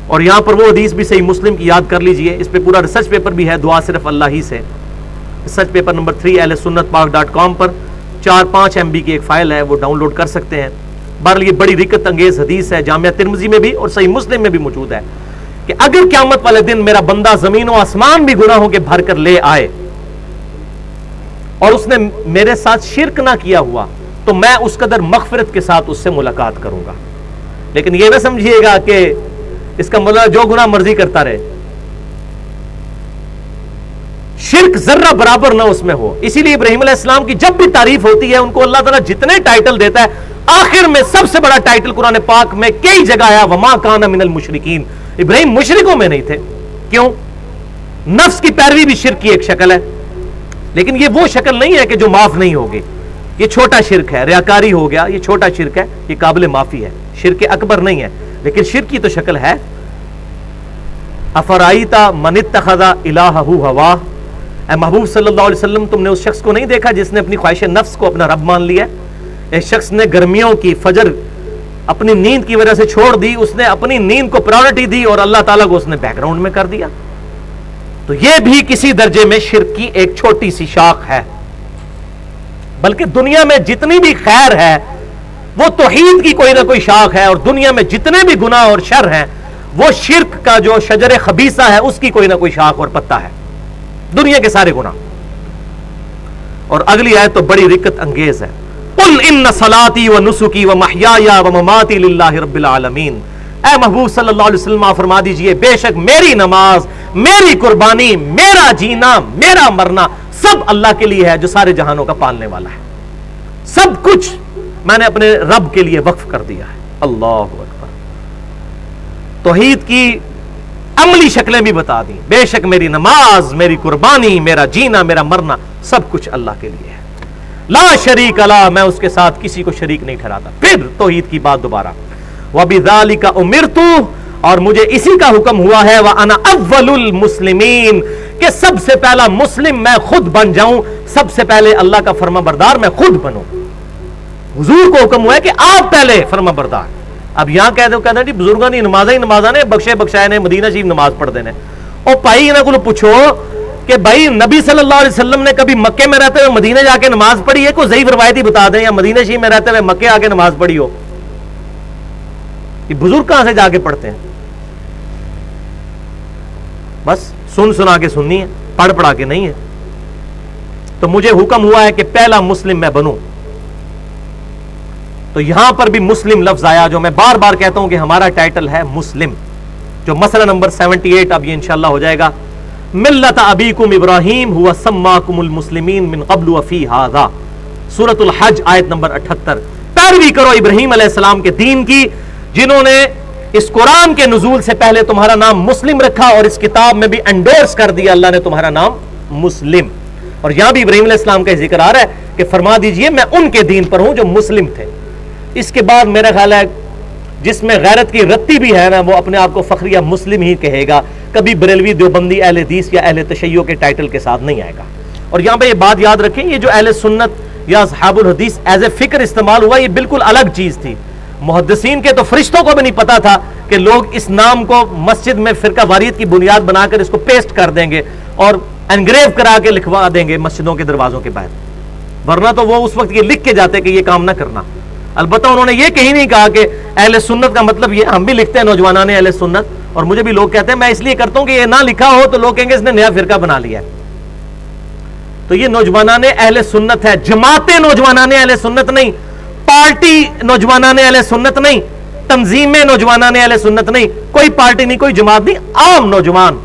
اور یہاں پر وہ حدیث بھی صحیح مسلم کی یاد کر لیجئے، اس پہ پورا ریسرچ پیپر بھی ہے، دعا صرف اللہ ہی سے، ریسرچ پیپر نمبر 3 اہل سنت پاک .com پر 4-5 MB کی ایک فائل ہے، وہ ڈاؤن لوڈ کر سکتے ہیں۔ بہرحال یہ بڑی رکت انگیز حدیث ہے، جامعہ ترمذی میں بھی اور صحیح مسلم میں بھی موجود ہے کہ اگر قیامت والے دن میرا بندہ زمین و آسمان بھی گناہوں کے بھر کر لے آئے اور اس نے میرے ساتھ شرک نہ کیا ہوا تو میں اس قدر مغفرت کے ساتھ اس سے ملاقات کروں گا، لیکن یہ نہ سمجھیے گا کہ اس کا مطلب جو گناہ مرضی کرتا رہے، شرک ذرہ برابر نہ اس میں ہو۔ اسی لیے ابراہیم علیہ السلام کی جب بھی تعریف ہوتی ہے ان کو اللہ تعالیٰ جتنے ٹائٹل دیتا ہے آخر میں سب سے بڑا ٹائٹل قرآن پاک میں کئی جگہ آیا، وما کان من المشرکین، ابراہیم مشرکوں میں نہیں تھے۔ کیوں؟ نفس کی پیروی بھی شرک کی ایک شکل ہے، لیکن یہ وہ شکل نہیں ہے کہ جو معاف نہیں ہوگی، یہ چھوٹا شرک ہے، ریاکاری ہو گیا، یہ چھوٹا شرک ہے، یہ قابل معافی ہے، شرک اکبر نہیں ہے، لیکن شرک کی تو شکل ہے۔ افرائیت من اتخذ الہہ ہواہ، اے محبوب صلی اللہ علیہ وسلم تم نے اس شخص کو نہیں دیکھا جس نے اپنی خواہش نفس کو اپنا رب مان لیا ہے؟ ایک شخص نے گرمیوں کی فجر اپنی نیند کی وجہ سے چھوڑ دی، اس نے اپنی نیند کو پرائورٹی دی اور اللہ تعالیٰ کو اس نے بیک گراؤنڈ میں کر دیا. تو یہ بھی کسی درجے میں شرک کی ایک چھوٹی سی شاخ ہے. بلکہ دنیا میں جتنی بھی خیر ہے وہ توحید کی کوئی نہ کوئی شاخ ہے، اور دنیا میں جتنے بھی گناہ اور شر ہیں وہ شرک کا جو شجر خبیثہ ہے اس کی کوئی نہ کوئی شاخ اور پتا ہے، دنیا کے سارے گناہ. اور اگلی آیت تو بڑی رکت انگیز ہے. قل ان صلاتی و نسکی و محیای و مماتی للہ رب العالمین. اے محبوب صلی اللہ علیہ وسلم آپ فرما دیجئے بے شک میری نماز، میری قربانی، میرا جینا، میرا مرنا سب اللہ کے لیے ہے جو سارے جہانوں کا پالنے والا ہے. سب کچھ میں نے اپنے رب کے لیے وقف کر دیا ہے. اللہ اکبر. توحید کی عملی شکلیں بھی بتا دیں. بے شک میری نماز، میری قربانی، میرا جینا، میرا مرنا سب کچھ اللہ کے لیے ہے. لا شریک لا، میں اس کے ساتھ کسی کو شریک نہیں ٹھہراتا. پھر توحید کی بات دوبارہ. وَبِذَلِكَ أُمِرْتُ، اور مجھے اسی کا حکم ہوا ہے وَأَنَا أَوَّلُ الْمُسْلِمِينَ، کہ سب سے پہلا مسلم میں خود بن جاؤں، سب سے پہلے اللہ کا فرما بردار میں خود بنوں. حضور کو حکم ہوا ہے کہ آپ پہلے فرما بردار. اب یہاں کہہ دو، کہتے ہیں جی بزرگاں دی نمازاں ہی نمازاں نے، بخشے بخشائے نے، مدینہ شریف نماز پڑھ دینے. اور بھائی انہاں کو پوچھو کہ بھائی نبی صلی اللہ علیہ وسلم نے کبھی مکے میں رہتے ہوئے مدینہ جا کے نماز پڑھی ہے؟ کوئی ضعیف روایتی بتا دیں، یا مدینہ شریف میں رہتے ہوئے مکے آ کے نماز پڑھی ہو. یہ بزرگ کہاں سے جا کے پڑھتے ہیں؟ بس سن سنا کے سننی ہے، پڑھ پڑھا کے نہیں ہے. تو مجھے حکم ہوا ہے کہ پہلا مسلم میں بنوں. تو یہاں پر بھی مسلم لفظ آیا، جو میں بار بار کہتا ہوں کہ ہمارا ٹائٹل ہے مسلم، جو مسئلہ نمبر 78 اب یہ انشاءاللہ ہو جائے گا. ملت ابیکم ابراہیم ہوا سماکم المسلمین من قبل وفی ھذا، سورۃ الحج آیت نمبر 78. پیروی کرو ابراہیم علیہ السلام کے دین کی، جنہوں نے اس قرآن کے نزول سے پہلے تمہارا نام مسلم رکھا، اور اس کتاب میں بھی انڈورس کر دیا اللہ نے تمہارا نام مسلم. اور یہاں بھی ابراہیم علیہ السلام کا ذکر آ رہا ہے کہ فرما دیجئے میں ان کے دین پر ہوں جو مسلم تھے. اس کے بعد میرا خیال ہے جس میں غیرت کی رتی بھی ہے نا، وہ اپنے آپ کو فخریہ مسلم ہی کہے گا، کبھی بریلوی دیوبندی اہل حدیث یا اہل تشیع کے ٹائٹل کے ساتھ نہیں آئے گا. اور یہاں پہ یہ بات یاد رکھیں، یہ جو اہل سنت یا اصحاب الحدیث ایز اے فکر استعمال ہوا، یہ بالکل الگ چیز تھی. محدثین کے تو فرشتوں کو بھی نہیں پتا تھا کہ لوگ اس نام کو مسجد میں فرقہ واریت کی بنیاد بنا کر اس کو پیسٹ کر دیں گے اور انگریو کرا کے لکھوا دیں گے مسجدوں کے دروازوں کے باہر. ورنہ تو وہ اس وقت یہ لکھ کے جاتے کہ یہ کام نہ کرنا. البتہ انہوں نے یہ کہیں نہیں کہا کہ اہل سنت کا مطلب یہ. ہم بھی لکھتے ہیں نوجوانان اہل سنت، اور مجھے بھی لوگ کہتے ہیں، میں اس لیے کرتا ہوں کہ یہ نہ لکھا ہو تو لوگ کہیں گے اس نے نیا فرقہ بنا لیا ہے. تو یہ نوجوانان اہل سنت ہے، جماعت نوجوانان اہل سنت نہیں، پارٹی نوجوانان اہل سنت نہیں، تنظیم نوجوانان اہل سنت نہیں، کوئی پارٹی نہیں، کوئی جماعت نہیں، عام نوجوان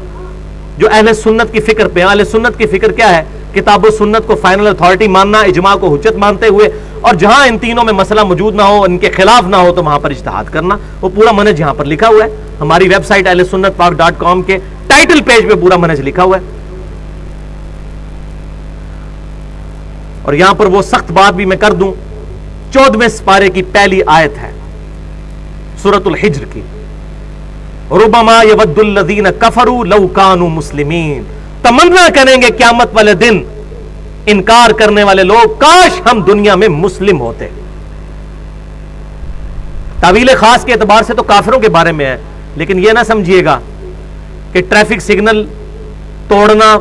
جو اہل سنت کی فکر پہ. اہل سنت کی فکر کیا ہے؟ کتاب و سنت کو فائنل اتھارٹی ماننا، اجماع کو حجت مانتے ہوئے، اور جہاں ان تینوں میں مسئلہ موجود نہ ہو، ان کے خلاف نہ ہو، تو وہاں پر اجتہاد کرنا. وہ پورا منہج یہاں پر لکھا ہوا ہے. ہماری ویب سائٹ ahlsunnatpak.com کے ٹائٹل پیج پہ پورا منہج لکھا ہوا ہے. اور یہاں پر وہ سخت بات بھی میں کر دوں، 14ویں سپارے کی پہلی آیت ہے سورۃ الحجر کی، ربما یود الذین کفروا لو کانوا مسلمین. تمنا کریں گے قیامت والے دن انکار کرنے والے لوگ، کاش ہم دنیا میں مسلم ہوتے. تعویل خاص کے اعتبار سے تو کافروں کے بارے میں ہے، لیکن یہ نہ سمجھیے گا کہ ٹریفک سگنل توڑنا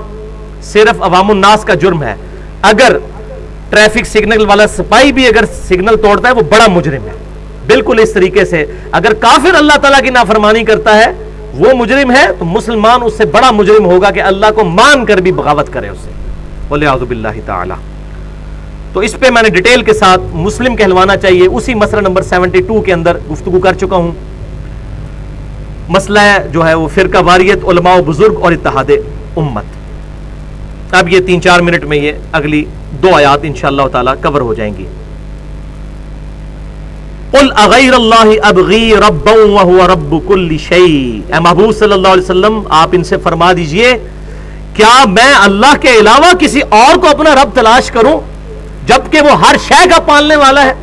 صرف عوام الناس کا جرم ہے. اگر ٹریفک سگنل والا سپاہی بھی اگر سگنل توڑتا ہے وہ بڑا مجرم ہے. بالکل اس طریقے سے اگر کافر اللہ تعالیٰ کی نافرمانی کرتا ہے وہ مجرم ہے، تو مسلمان اس سے بڑا مجرم ہوگا کہ اللہ کو مان کر بھی بغاوت کرے اس سے، والعیاذ باللہ تعالی. تو اس پہ میں نے ڈیٹیل کے ساتھ مسلم کہلوانا چاہیے اسی مسئلہ نمبر 72 کے اندر گفتگو کر چکا ہوں. مسئلہ جو ہے وہ فرقہ واریت، علماء و بزرگ اور اتحاد امت. اب یہ 3-4 منٹ میں یہ اگلی 2 آیات انشاءاللہ تعالی کور ہو جائیں گی. قل اغیر اللہ ابغی ربا وہو رب کل شیء. اے محبوب صلی اللہ علیہ وسلم آپ ان سے فرما دیجئے، کیا میں اللہ کے علاوہ کسی اور کو اپنا رب تلاش کروں جبکہ وہ ہر شے کا پالنے والا ہے،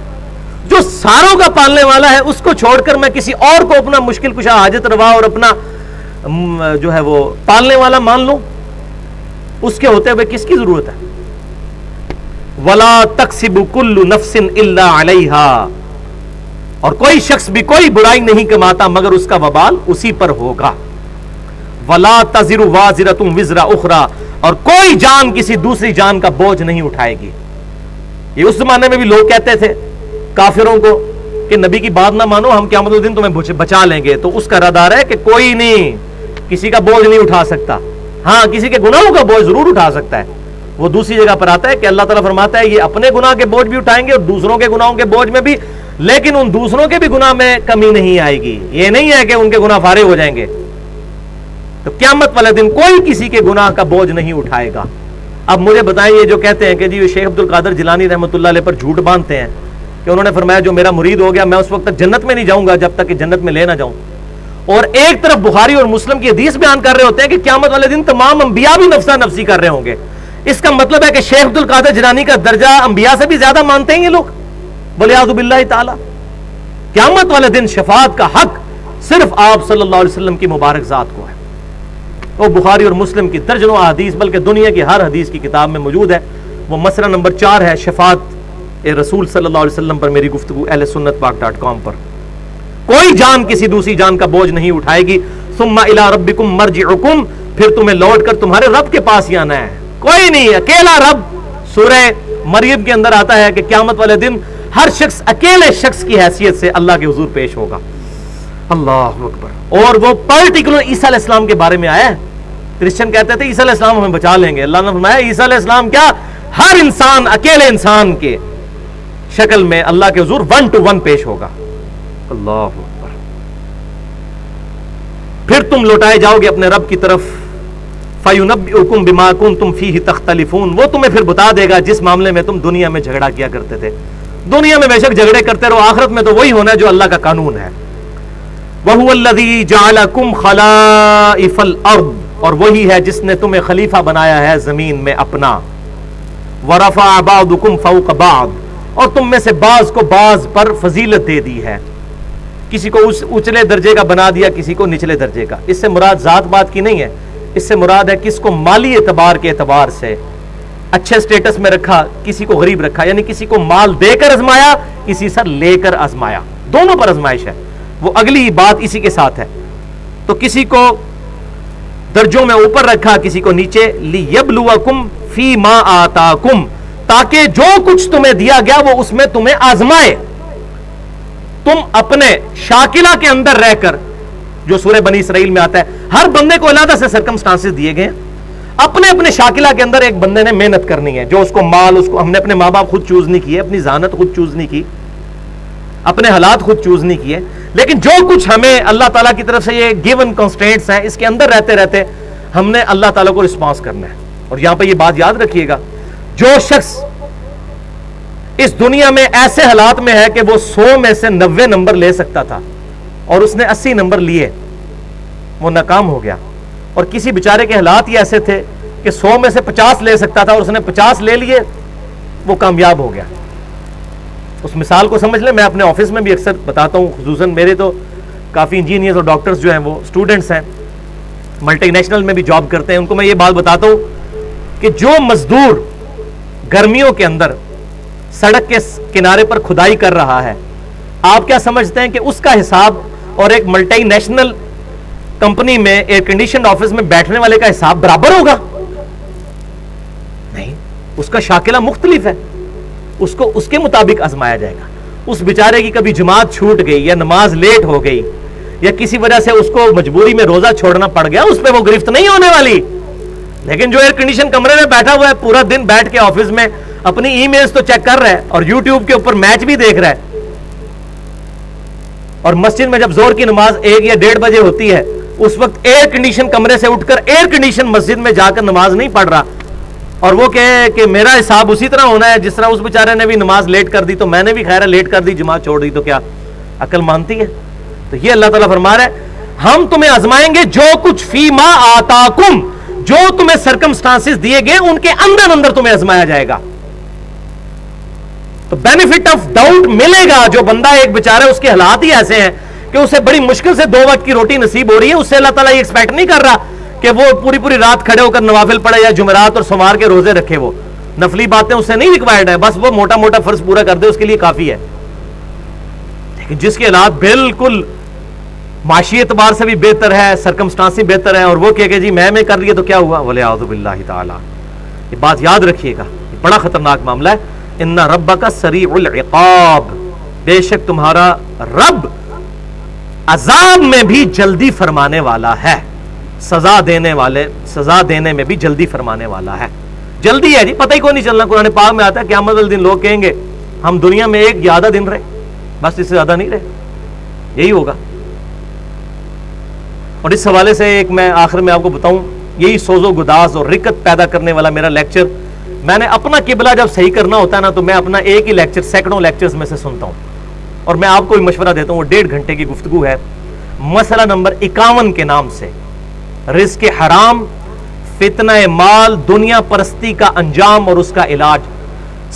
جو ساروں کا پالنے والا ہے؟ اس کو چھوڑ کر میں کسی اور کو اپنا مشکل کشا، حاجت روا اور اپنا جو ہے وہ پالنے والا مان لوں؟ اس کے ہوتے ہوئے کس کی ضرورت ہے؟ وَلَا تَكْسِبُ كُلُّ نَفْسٍ إِلَّا عَلَيْهَا. اور کوئی شخص بھی کوئی برائی نہیں کماتا مگر اس کا وبال اسی پر ہوگا. وَلَا تَزِرُ وَازِرَةٌ وِزْرَ أُخْرَى, اور کوئی جان کسی دوسری جان کا بوجھ نہیں اٹھائے گی. یہ اس زمانے میں بھی لوگ کہتے تھے کافروں کو کہ نبی کی بات نہ مانو, ہم قیامت الدین تمہیں بچا لیں گے. تو اس کا رد آ رہا ہے کہ کوئی نہیں کسی کا بوجھ نہیں اٹھا سکتا. ہاں کسی کے گناہوں کا بوجھ ضرور اٹھا سکتا ہے. وہ دوسری جگہ پر آتا ہے کہ اللہ تعالیٰ فرماتا ہے یہ اپنے گناہ کے بوجھ بھی اٹھائیں گے اور دوسروں کے گناہوں کے بوجھ میں بھی, لیکن ان دوسروں کے بھی گناہ میں کمی نہیں آئے گی. یہ نہیں ہے کہ ان کے گناہ فارغ ہو جائیں گے. تو قیامت والے دن کوئی کسی کے گناہ کا بوجھ نہیں اٹھائے گا. اب مجھے بتائیں یہ جو کہتے ہیں کہ جی شیخ عبد القادر جیلانی رحمۃ اللہ علیہ پر جھوٹ باندھتے ہیں کہ انہوں نے فرمایا جو میرا مرید ہو گیا میں اس وقت تک جنت میں نہیں جاؤں گا جب تک کہ جنت میں لے نہ جاؤں, اور ایک طرف بخاری اور مسلم کی حدیث بیان کر رہے ہوتے ہیں کہ قیامت والے دن تمام انبیاء بھی نفسا نفسی کر رہے ہوں گے. اس کا مطلب ہے کہ شیخ عبد القادر جیلانی کا درجہ انبیاء سے بھی زیادہ مانتے ہیں یہ لوگ, ولیعوذ باللہ تعالی. قیامت والے دن شفاعت کا حق صرف آپ صلی اللہ علیہ وسلم کی مبارک ذات کو ہے. وہ بخاری اور مسلم کی درجنوں احادیث بلکہ دنیا کی ہر حدیث کی کتاب میں موجود ہے. وہ مسئلہ نمبر 4 ہے شفاعت رسول صلی اللہ علیہ وسلم پر میری گفتگو اہل سنت پاک.com پر. کوئی جان کسی دوسری جان کا بوجھ نہیں اٹھائے گی. ثم الی ربکم مرجعکم, پھر تمہیں لوٹ کر تمہارے رب کے پاس ہی آنا ہے. کوئی نہیں, اکیلا رب. سورہ مریم کے اندر آتا ہے کہ قیامت والے دن ہر شخص اکیلے شخص کی حیثیت سے اللہ کے حضور پیش ہوگا. اللہ اکبر. اور وہ پرٹیکولر عیسیٰ علیہ السلام کے بارے میں آیا ہے. کرسچن کہتے تھے عیسیٰ علیہ السلام ہمیں بچا لیں گے. اللہ نے فرمایا عیسیٰ علیہ السلام کیا, ہر انسان اکیلے انسان کے شکل میں اللہ کے حضور 1 to 1 پیش ہوگا. اللہ اکبر. پھر تم لوٹائے جاؤ گے اپنے رب کی طرف. فَيُنَبِّئُكُمْ بِمَا كُنْتُمْ فِيهِ تَخْتَلِفُونَ, وہ تمہیں پھر بتا دے گا جس معاملے میں تم دنیا میں جھگڑا کیا کرتے تھے. دنیا میں بے شک جھگڑے کرتے رہو, آخرت میں تو وہی ہونا ہے جو اللہ کا قانون ہے. وَهُوَ الَّذِي جَعَلَكُمْ خَلَائِفَ الْأَرْضِ, اور وہی ہے جس نے تمہیں خلیفہ بنایا ہے زمین میں اپنا. وَرَفَعَ بَعْضُكُمْ فَوْقَ بَعْضٍ, اور تم میں سے بعض کو بعض پر فضیلت دے دی ہے. کسی کو اونچلے درجے کا بنا دیا, کسی کو نچلے درجے کا. اس سے مراد ذات بات کی نہیں ہے, اس سے مراد ہے کس کو مالی اعتبار کے اعتبار سے اچھے سٹیٹس میں رکھا, کسی کو غریب رکھا. یعنی کسی کو مال دے کر آزمایا, کسی سے لے کر آزمایا, دونوں پر آزمائش ہے. وہ اگلی بات اسی کے ساتھ ہے. تو کسی کو درجوں میں اوپر رکھا, کسی کو نیچے. لِيَبْلُوَكُمْ فِي مَا آتَاكُمْ, تاکہ جو کچھ تمہیں دیا گیا وہ اس میں تمہیں آزمائے. تم اپنے شاکلہ کے اندر رہ کر, جو سورہ بنی اسرائیل میں آتا ہے, ہر بندے کو علیحدہ سے سرکمسٹانسز دیے گئے. اپنے اپنے شاکلہ کے اندر ایک بندے نے محنت کرنی ہے. جو اس کو مال, اس کو ہم نے اپنے ماں باپ خود چوز نہیں کیے, اپنی ذہانت خود چوز نہیں کی, اپنے حالات خود چوز نہیں کیے, لیکن جو کچھ ہمیں اللہ تعالیٰ کی طرف سے یہ گیون کنسٹرینٹس ہیں, اس کے اندر رہتے رہتے ہم نے اللہ تعالیٰ کو رسپانس کرنا ہے. اور یہاں پہ یہ بات یاد رکھیے گا, جو شخص اس دنیا میں ایسے حالات میں ہے کہ وہ 100 میں سے 90 نمبر لے سکتا تھا اور اس نے 80 نمبر لیے, وہ ناکام ہو گیا. اور کسی بیچارے کے حالات ہی ایسے تھے کہ 100 میں سے 50 لے سکتا تھا اور اس نے 50 لے لیے, وہ کامیاب ہو گیا. اس مثال کو سمجھ لیں. میں اپنے آفس میں بھی اکثر بتاتا ہوں, خصوصاً میرے تو کافی انجینئرز اور ڈاکٹرز جو ہیں وہ اسٹوڈنٹس ہیں, ملٹی نیشنل میں بھی جاب کرتے ہیں. ان کو میں یہ بات بتاتا ہوں کہ جو مزدور گرمیوں کے اندر سڑک کے کنارے پر کھدائی کر رہا ہے, آپ کیا سمجھتے ہیں کہ اس کا حساب اور ایک ملٹی نیشنل کمپنی میں ایئر کنڈیشنڈ آفس میں بیٹھنے والے کا حساب برابر ہوگا؟ نہیں, اس کا شاکلہ مختلف ہے. اس کو اس کے مطابق آزمایا جائے گا. اس بیچارے کی کبھی جماعت چھوٹ گئی یا نماز لیٹ ہو گئی یا کسی وجہ سے اس کو مجبوری میں روزہ چھوڑنا پڑ گیا, اس پہ وہ گرفت نہیں ہونے والی. لیکن جو ایئر کنڈیشن کمرے میں بیٹھا ہوا ہے, پورا دن بیٹھ کے آفس میں اپنی ای میلز تو چیک کر رہا ہے اور یوٹیوب کے اوپر میچ بھی دیکھ رہا ہے, اور مسجد میں جب زور کی نماز 1 یا 1:30 بجے ہوتی ہے, اس وقت ایئر کنڈیشن کمرے سے اٹھ کر ایئر کنڈیشن مسجد میں جا کر نماز نہیں پڑھ رہا, اور وہ کہے کہ میرا حساب اسی طرح ہونا ہے جس طرح اس بیچارے نے بھی نماز لیٹ کر دی, تو میں نے بھی خیر لیٹ کر دی, جماعت چھوڑ دی, تو کیا عقل مانتی ہے؟ تو یہ اللہ تعالیٰ فرما رہا ہے ہم تمہیں آزمائیں گے جو کچھ فی ما آتاکم, جو تمہیں سرکمسٹانسز دیے گئے ان کے اندر اندر تمہیں آزمایا جائے گا. تو بینیفٹ آف ڈاؤٹ ملے گا. جو بندہ ایک بیچارہ اس کے حالات ہی ایسے ہیں کہ اسے بڑی مشکل سے 2 وقت کی روٹی نصیب ہو رہی ہے, اس سے اللہ تعالیٰ یہ ایکسپیکٹ نہیں کر رہا کہ وہ پوری رات کھڑے ہو کر نوافل پڑھے یا جمعرات اور سوموار کے روزے رکھے. وہ نفلی باتیں اس سے نہیں ریکوائرڈ ہے, بس وہ موٹا موٹا فرض پورا کر دے, اس کے لیے کافی ہے. کہ جس کے حالات بالکل معاشی اعتبار سے بھی بہتر ہے، سرکمسٹانسی بہتر ہے، اور وہ کہے کہ جی میں کر لیا تو کیا ہوا، وَلِعَوْذُ بِاللَّهِ تعالی. یہ بات یاد رکھیے گا، یہ بڑا خطرناک معاملہ ہے. ان ربک سریع العقاب، بے شک تمہارا رب عذاب میں بھی جلدی فرمانے والا ہے، سزا دینے میں بھی جلدی فرمانے والا ہے. جلدی ہے جی، پتہ ہی کوئی نہیں چلنا. قرآن پاک میں آتا ہے قیامت والے دن لوگ کہیں گے ہم دنیا میں ایک یا آدھا دن رہے، بس اس سے زیادہ نہیں رہے. یہی ہوگا. اور اس حوالے سے ایک میں آخر میں آپ کو بتاؤں، یہی سوز و گداز اور رکت پیدا کرنے والا میرا لیکچر، میں نے اپنا قبلہ جب صحیح کرنا ہوتا ہے نا تو میں اپنا ایک ہی لیکچر سینکڑوں لیکچرز میں سے سنتا ہوں، اور میں آپ کو بھی مشورہ دیتا ہوں. وہ 1.5 گھنٹے کی گفتگو ہے، مسئلہ نمبر 51 کے نام سے، رزق حرام، فتنہ مال، دنیا پرستی کا انجام اور اس کا علاج.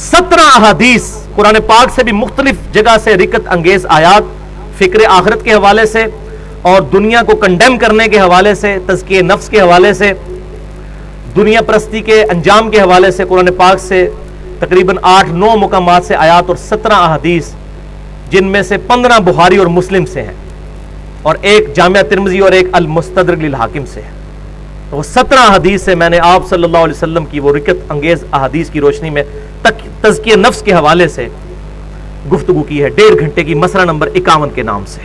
17 احادیث قرآن پاک سے بھی مختلف جگہ سے رکت انگیز آیات، فکر آخرت کے حوالے سے اور دنیا کو کنڈیم کرنے کے حوالے سے، تزکیہ نفس کے حوالے سے، دنیا پرستی کے انجام کے حوالے سے قرآن پاک سے تقریباً 8-9 مقامات سے آیات اور 17 احادیث، جن میں سے 15 بخاری اور مسلم سے ہیں اور ایک جامعہ ترمذی اور ایک المستدرک للحاکم سے ہے. تو وہ 17 احادیث سے میں نے آپ صلی اللہ علیہ وسلم کی وہ رکت انگیز احادیث کی روشنی میں تزکیہ نفس کے حوالے سے گفتگو کی ہے، 1.5 گھنٹے کی، مسئلہ نمبر 51 کے نام سے.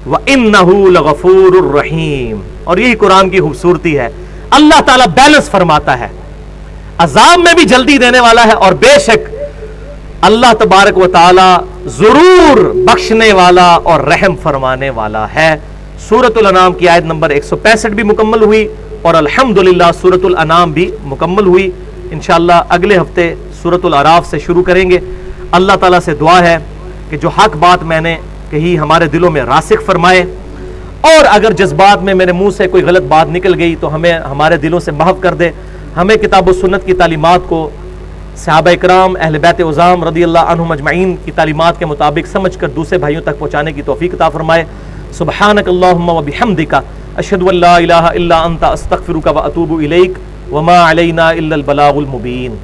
وَإِنَّهُ لَغَفُورٌ رَحِيمٌ. اور یہی قرآن کی خوبصورتی ہے، اللہ تعالیٰ بیلنس فرماتا ہے، عذاب میں بھی جلدی دینے والا ہے، اور بے شک اللہ تبارک و تعالیٰ ضرور بخشنے والا اور رحم فرمانے والا ہے. سورۃ الانعام کی آیت نمبر 165 بھی مکمل ہوئی، اور الحمدللہ سورۃ الانعام بھی مکمل ہوئی. انشاءاللہ اگلے ہفتے سورۃ الاعراف سے شروع کریں گے. اللہ تعالیٰ سے دعا ہے کہ جو حق بات میں نے کہی ہمارے دلوں میں راسخ فرمائے، اور اگر جذبات میں میرے منہ سے کوئی غلط بات نکل گئی تو ہمیں ہمارے دلوں سے محو کر دے. ہمیں کتاب و سنت کی تعلیمات کو صحابہ اکرام اہل بیت عظام رضی اللہ عنہم اجمعین کی تعلیمات کے مطابق سمجھ کر دوسرے بھائیوں تک پہنچانے کی توفیق عطا فرمائے. سبحانک اللہم و بحمدک، اشہد ان لا الہ الا انت، استغفرک و اتوب الیک، وما علینا الا البلاغ المبین.